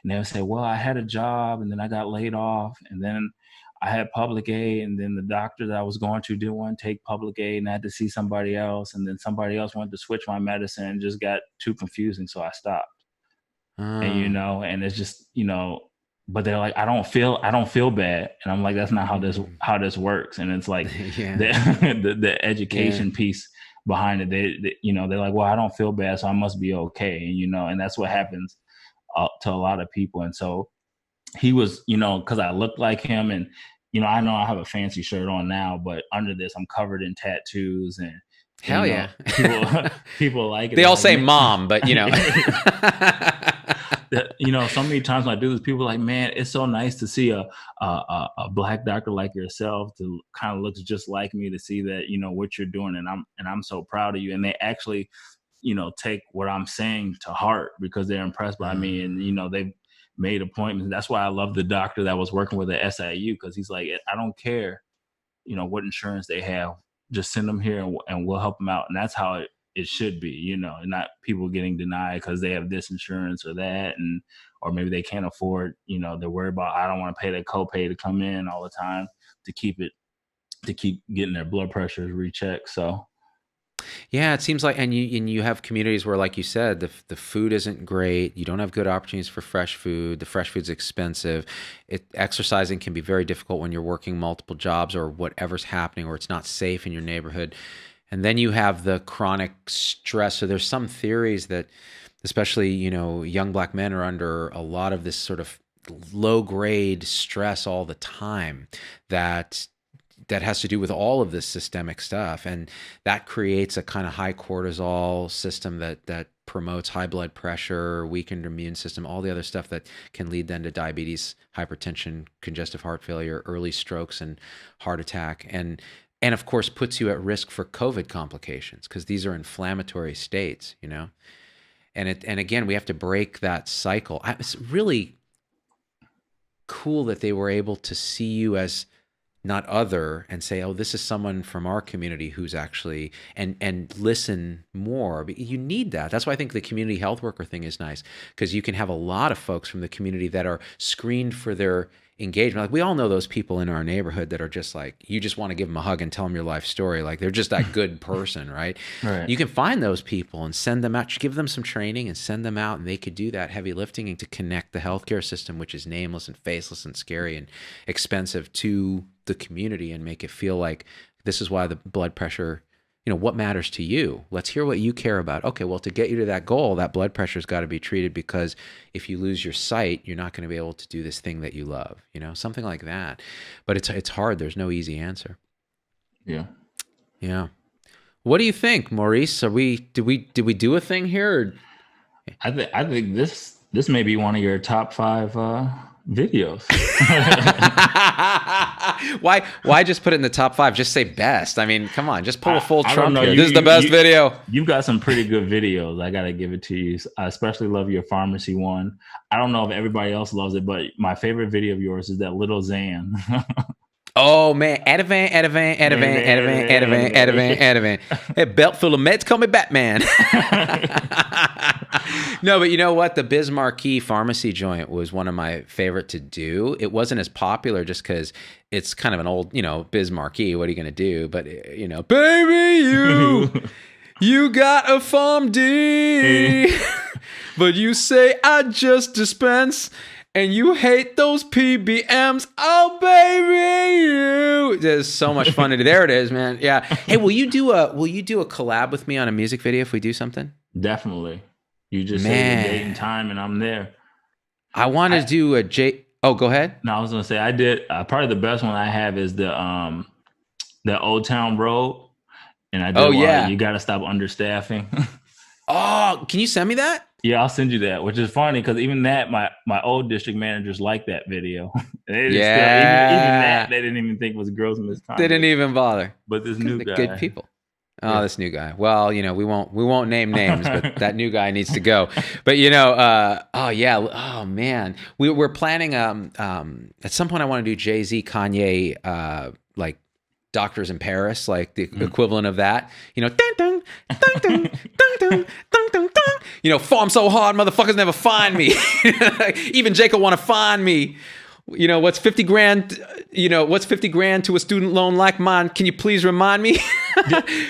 And they would say, well, I had a job and then I got laid off. And then I had public aid. And then the doctor that I was going to didn't want to take public aid, and I had to see somebody else. And then somebody else wanted to switch my medicine, and just got too confusing. So I stopped. And, and it's just, but they're like, I don't feel bad. And I'm like, that's not how this works. And it's like the education piece behind it. They're like, well, I don't feel bad, so I must be okay. And, and that's what happens to a lot of people. And so he was, cause I looked like him, and, I know I have a fancy shirt on now, but under this I'm covered in tattoos, and hell yeah. People like it. They all say mom, but so many times when I do this, people are like, man, it's so nice to see a Black doctor like yourself to kind of looks just like me, to see that, what you're doing. And I'm so proud of you. And they actually, take what I'm saying to heart because they're impressed by me. And, they've made appointments. That's why I love the doctor that was working with the SIU, because he's like, I don't care, what insurance they have. Just send them here and we'll help them out. And that's how it should be, and not people getting denied because they have this insurance or that, or maybe they can't afford, they're worried about, I don't want to pay the copay to come in all the time to keep getting their blood pressures rechecked. So yeah, it seems like, and you have communities where, like you said, the food isn't great. You don't have good opportunities for fresh food. The fresh food's expensive. Exercising can be very difficult when you're working multiple jobs or whatever's happening, or it's not safe in your neighborhood. And then you have the chronic stress. So there's some theories that, especially, young Black men are under a lot of this sort of low-grade stress all the time that has to do with all of this systemic stuff. And that creates a kind of high cortisol system that promotes high blood pressure, weakened immune system, all the other stuff that can lead then to diabetes, hypertension, congestive heart failure, early strokes, and heart attack. And of course, puts you at risk for COVID complications because these are inflammatory states, And again, we have to break that cycle. It's really cool that they were able to see you as not other and say, oh, this is someone from our community who's actually, and listen more. But you need that. That's why I think the community health worker thing is nice, because you can have a lot of folks from the community that are screened for their engagement. Like we all know those people in our neighborhood that are just like, you just want to give them a hug and tell them your life story. Like they're just that good person, right? Right. You can find those people and send them out, just give them some training and send them out, and they could do that heavy lifting and to connect the healthcare system, which is nameless and faceless and scary and expensive, to the community and make it feel like this is why the blood pressure, what matters to you? Let's hear what you care about. Okay, well, to get you to that goal, that blood pressure's got to be treated, because if you lose your sight, you're not going to be able to do this thing that you love, something like that. But it's hard. There's no easy answer. Yeah. Yeah. What do you think, Maurice? Did we do a thing here? Or... I think this may be one of your top 5 videos. Why just put it in the top 5? Just say best. I mean, come on, just pull a full I Trump don't know. here. This is the best video. You've got some pretty good videos. I gotta give it to you. I especially love your pharmacy one. I don't know if everybody else loves it, but my favorite video of yours is that little Zan. Oh man, Ativan. Hey, belt full of meds, call me Batman. No, but you know what? The Biz Marquee pharmacy joint was one of my favorite to do. It wasn't as popular just because it's kind of an old, Biz Marquee. What are you going to do? But, baby, you got a PharmD, but you say I just dispense. And you hate those PBMs. Oh, baby, there's so much fun to do. There it is, man. Yeah. Hey, will you do a collab with me on a music video if we do something? Definitely. You just say the date and time, and I'm there. I want to do a J. Oh, go ahead. No, I was gonna say I did. Probably the best one I have is the Old Town Road, and I did. You got to stop understaffing. Oh, can you send me that? Yeah, I'll send you that, which is funny because even that, my old district managers liked that video. Even that, they didn't even think it was gross misconduct. They didn't even bother. But this new guy. Good people. Oh, this new guy. Well, we won't name names, but that new guy needs to go. But oh man, we're planning. At some point, I want to do Jay-Z, Kanye, like Doctors in Paris, like the equivalent of that. Dun dun dun dun dun dun dun dun. Farm so hard, motherfuckers never find me. Even Jake will want to find me. What's 50 grand? What's 50 grand to a student loan like mine? Can you please remind me?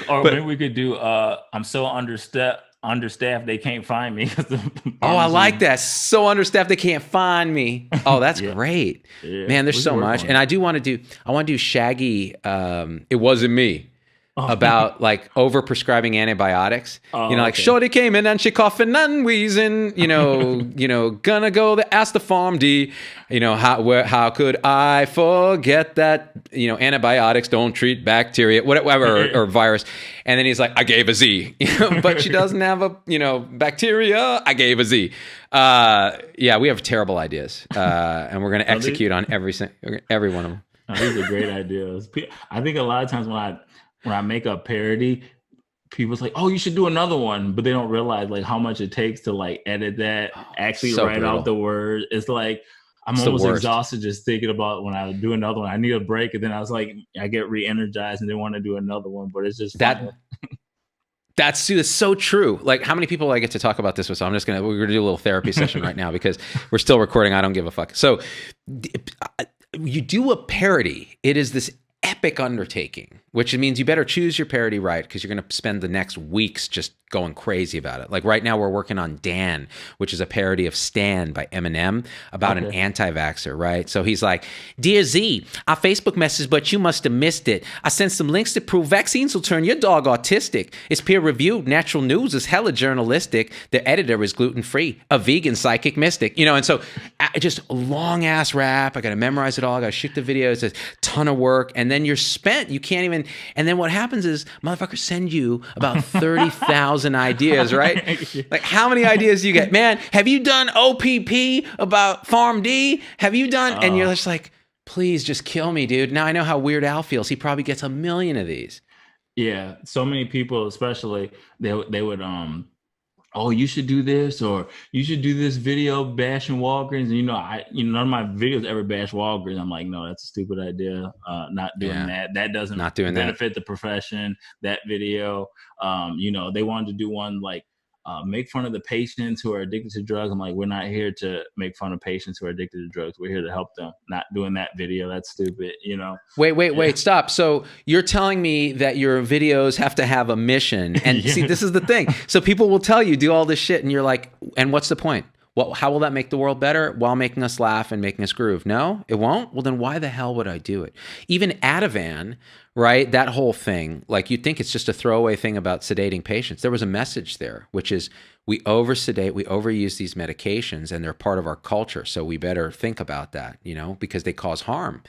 Maybe we could do. I'm so understaffed, they can't find me. Oh, I like that. So understaffed, they can't find me. Oh, that's great, man. There's so much, and I want to do Shaggy. It wasn't me. About like overprescribing antibiotics. Like shorty came in and she coughing and wheezing. Gonna go ask the PharmD. How could I forget that? Antibiotics don't treat bacteria, whatever, or virus. And then he's like, I gave a Z, but she doesn't have a bacteria. I gave a Z. We have terrible ideas, and we're gonna execute on every one of them. These are great ideas. I think a lot of times when I make a parody, people's like, oh, you should do another one. But they don't realize like how much it takes to like edit that, actually write out the words. It's like, I'm almost exhausted just thinking about when I do another one. I need a break. And then I was like, I get re-energized and then want to do another one. But it's just that. That's so true. Like how many people I get to talk about this with? So we're gonna do a little therapy session right now because we're still recording. I don't give a fuck. So you do a parody. It is this epic undertaking, which means you better choose your parody right, because you're going to spend the next weeks just going crazy about it. Like right now we're working on Dan, which is a parody of Stan by Eminem about an anti-vaxxer, right? So he's like, Dear Z, I Facebook messaged, but you must have missed it. I sent some links to prove vaccines will turn your dog autistic. It's peer-reviewed. Natural News is hella journalistic. The editor is gluten-free, a vegan psychic mystic. And so just a long-ass rap. I got to memorize it all. I got to shoot the video. It's a ton of work. And then you're spent. You can't even... And then what happens is motherfuckers send you about 30,000 ideas, right? Like how many ideas do you get? Man, have you done OPP about PharmD? Have you done? And you're just like, please just kill me, dude. Now I know how Weird Al feels. He probably gets a million of these. Yeah. So many people, especially they would, oh, you should do this, or you should do this video bashing Walgreens. And none of my videos ever bash Walgreens. I'm like, no, that's a stupid idea. Not doing that. That doesn't benefit the profession. That video. They wanted to do one like make fun of the patients who are addicted to drugs. I'm like, we're not here to make fun of patients who are addicted to drugs. We're here to help them. Not doing that video. That's stupid, you know? Wait, stop. So you're telling me that your videos have to have a mission. And see, this is the thing. So people will tell you, do all this shit. And you're like, and what's the point? Well, how will that make the world better? While making us laugh and making us groove? No, it won't. Well, then why the hell would I do it? Even Ativan, right? That whole thing, like you'd think it's just a throwaway thing about sedating patients. There was a message there, which is we oversedate, we overuse these medications, and they're part of our culture. So we better think about that, you know, because they cause harm.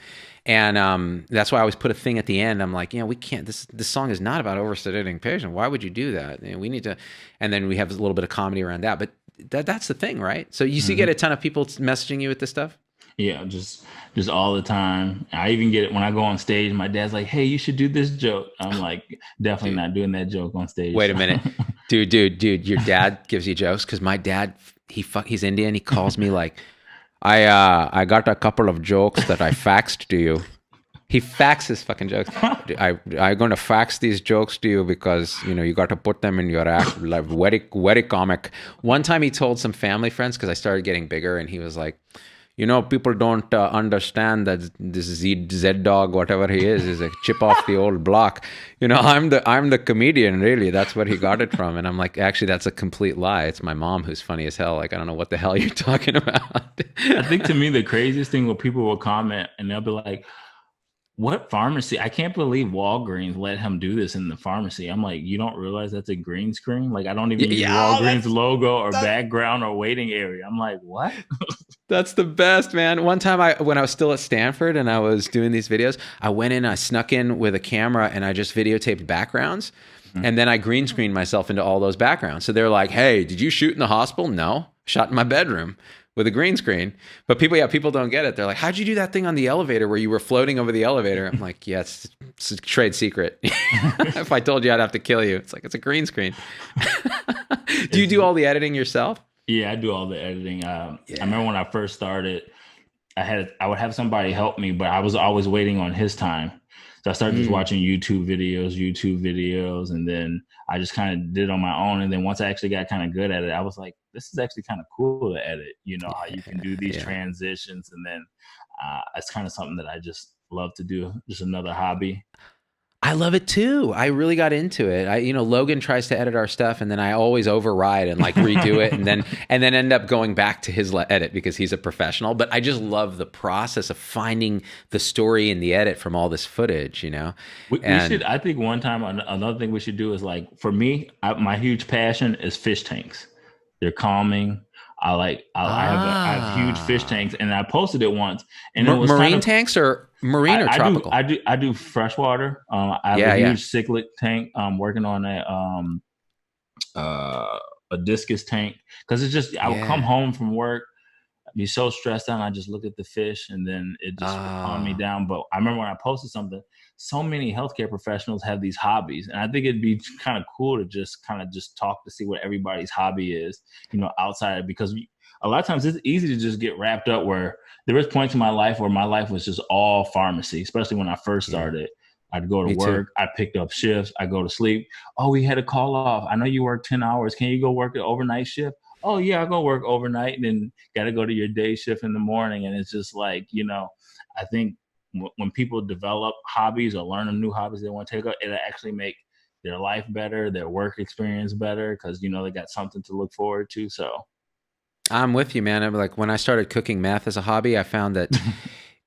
And that's why I always put a thing at the end. I'm like, you know, we can't, this song is not about oversedating patients. Why would you do that? You know, we need to, and then we have a little bit of comedy around that. But that's the thing, right? So you get a ton of people messaging you with this stuff? Yeah, just all the time. I even get it when I go on stage. My dad's like, "Hey, you should do this joke." I'm like, definitely not doing that joke on stage. Wait a minute, dude. Your dad gives you jokes? Because my dad, he's Indian. He calls me like, I got a couple of jokes that I faxed to you. He faxes fucking jokes. I'm going to fax these jokes to you because, you know, you got to put them in your act. Like, very comic. One time he told some family friends, because I started getting bigger, and he was like, you know, people don't understand that this Z-Dog, whatever he is a chip off the old block. You know, I'm the comedian, really. That's where he got it from. And I'm like, actually, that's a complete lie. It's my mom who's funny as hell. Like, I don't know what the hell you're talking about. I think to me, the craziest thing where people will comment and they'll be like, what pharmacy? I can't believe Walgreens let him do this in the pharmacy. I'm like, you don't realize that's a green screen? Like, I don't even use Walgreens logo or background or waiting area. I'm like, what? That's the best, man. One time when I was still at Stanford and I was doing these videos, I went in, I snuck in with a camera and I just videotaped backgrounds. And then I green screened myself into all those backgrounds. So they're like, hey, did you shoot in the hospital? No, shot in my bedroom with a green screen. But people don't get it. They're like, how'd you do that thing on the elevator where you were floating over the elevator? I'm like, yeah, it's a trade secret. If I told you, I'd have to kill you. It's like, it's a green screen. Do you do all the editing yourself? Yeah, I do all the editing. I remember when I first started, I would have somebody help me, but I was always waiting on his time. So I started just watching YouTube videos, and then I just kind of did it on my own. And then once I actually got kind of good at it, I was like, this is actually kind of cool to edit, you know, how you can do these transitions. And then it's kind of something that I just love to do, just another hobby. I love it too. I really got into it. Logan tries to edit our stuff, and then I always override and like redo it, and then end up going back to his edit because he's a professional. But I just love the process of finding the story in the edit from all this footage. You know, we should. I think one time another thing we should do is, like, for me, my huge passion is fish tanks. They're calming. I have huge fish tanks, and I posted it once. And it was marine tanks or marine or tropical? I do freshwater. I have a huge cichlid tank. I'm working on a discus tank, because it's just I would come home from work, be so stressed out, and I just look at the fish, and then it just calmed me down. But I remember when I posted something, so many healthcare professionals have these hobbies, and I think it'd be kind of cool to just talk to see what everybody's hobby is, you know, outside, because a lot of times it's easy to just get wrapped up where there was points in my life where my life was just all pharmacy, especially when I first started. I'd go to work, I picked up shifts, I go to sleep. Oh, we had a call off. I know you work 10 hours. Can you go work an overnight shift? Oh yeah, I'll go work overnight, and then got to go to your day shift in the morning. And it's just like, you know, I think when people develop hobbies or learn new hobbies they want to take up, it'll actually make their life better, their work experience better, because, you know, they got something to look forward to. So I'm with you, man. I'm like, when I started cooking meth as a hobby, I found that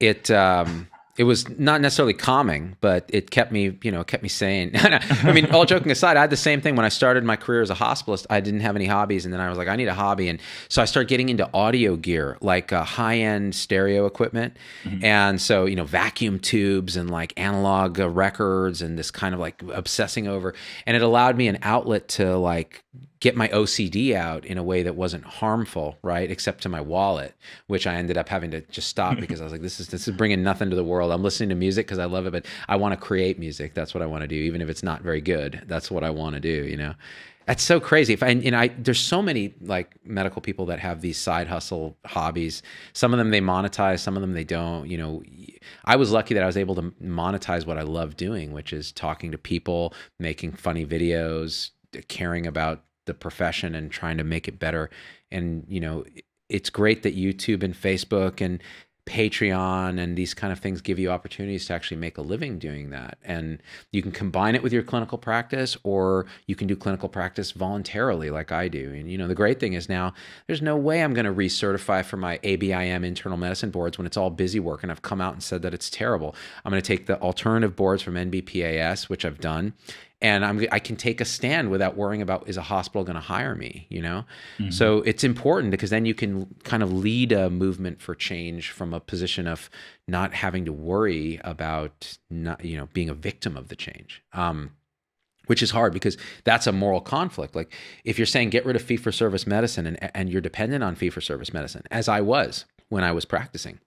it was not necessarily calming, but it kept me sane. I mean, all joking aside, I had the same thing when I started my career as a hospitalist. I didn't have any hobbies, and then I was like, I need a hobby. And so I started getting into audio gear, like high-end stereo equipment. And so, you know, vacuum tubes and like analog records, and this kind of like obsessing over. And it allowed me an outlet to like get my OCD out in a way that wasn't harmful, right? Except to my wallet, which I ended up having to just stop because I was like, this is bringing nothing to the world. I'm listening to music because I love it, but I want to create music. That's what I want to do, even if it's not very good. That's what I want to do, you know? That's so crazy. There's so many like medical people that have these side hustle hobbies. Some of them they monetize, some of them they don't. You know, I was lucky that I was able to monetize what I love doing, which is talking to people, making funny videos, caring about the profession and trying to make it better. And, it's great that YouTube and Facebook and Patreon and these kind of things give you opportunities to actually make a living doing that. And you can combine it with your clinical practice, or you can do clinical practice voluntarily like I do. And, the great thing is now there's no way I'm going to recertify for my ABIM internal medicine boards when it's all busy work and I've come out and said that it's terrible. I'm going to take the alternative boards from NBPAS, which I've done, and I can take a stand without worrying about, is a hospital going to hire me, Mm-hmm. So it's important because then you can kind of lead a movement for change from a position of not having to worry about not, being a victim of the change, which is hard because that's a moral conflict. Like if you're saying get rid of fee-for-service medicine and you're dependent on fee-for-service medicine, as I was when I was practicing,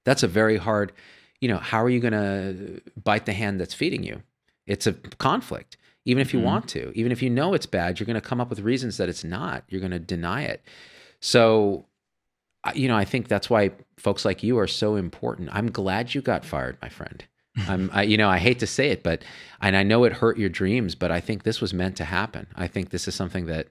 that's a very hard, how are you going to bite the hand that's feeding you? It's a conflict. Even if you want to, even if you know it's bad, you're going to come up with reasons that it's not. You're going to deny it. So, I think that's why folks like you are so important. I'm glad you got fired, my friend. I hate to say it, and I know it hurt your dreams, but I think this was meant to happen. I think this is something that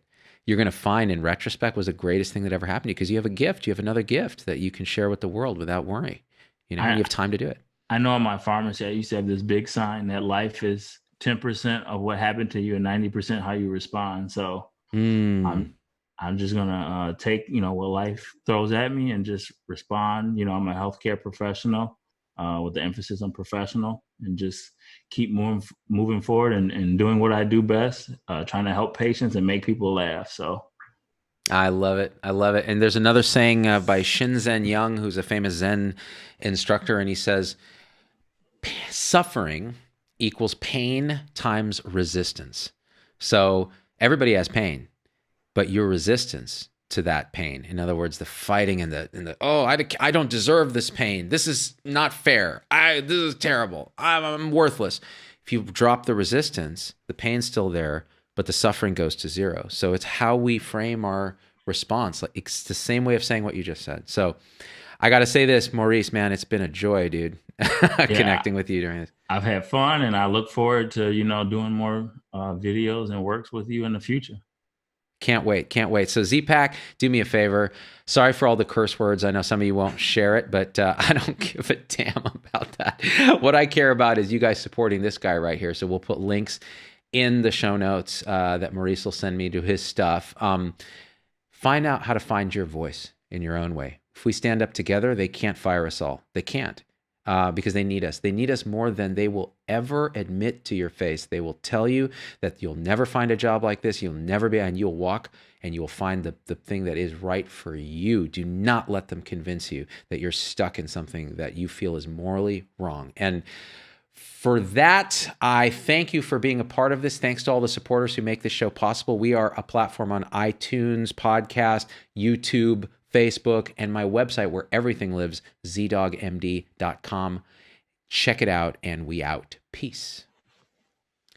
you're going to find in retrospect was the greatest thing that ever happened to you, because you have a gift. You have another gift that you can share with the world without worry. And you have time to do it. I know in my pharmacy, I used to have this big sign that life is 10% of what happened to you and 90% how you respond. So I'm just going to take, what life throws at me and just respond. I'm a healthcare professional with the emphasis on professional, and just keep moving forward and doing what I do best, trying to help patients and make people laugh. So I love it. I love it. And there's another saying by Shinzen Young, who's a famous Zen instructor, and he says, suffering equals pain times resistance. So everybody has pain, but your resistance to that pain, in other words, the fighting and I don't deserve this pain. This is not fair. This is terrible. I'm worthless. If you drop the resistance, the pain's still there, but the suffering goes to zero. So it's how we frame our response. Like it's the same way of saying what you just said. So I got to say this, Maurice, man, it's been a joy, dude, connecting with you during this. I've had fun, and I look forward to, doing more videos and works with you in the future. Can't wait. So ZPac, do me a favor. Sorry for all the curse words. I know some of you won't share it, but I don't give a damn about that. What I care about is you guys supporting this guy right here. So we'll put links in the show notes that Maurice will send me to his stuff. Find out how to find your voice in your own way. If we stand up together, they can't fire us all. They can't. Because they need us. They need us more than they will ever admit to your face. They will tell you that you'll never find a job like this. You'll never be, and you'll walk and you'll find the thing that is right for you. Do not let them convince you that you're stuck in something that you feel is morally wrong. And for that, I thank you for being a part of this. Thanks to all the supporters who make this show possible. We are a platform on iTunes, podcast, YouTube, Facebook, and my website where everything lives, zdogmd.com. Check it out, and we out. Peace.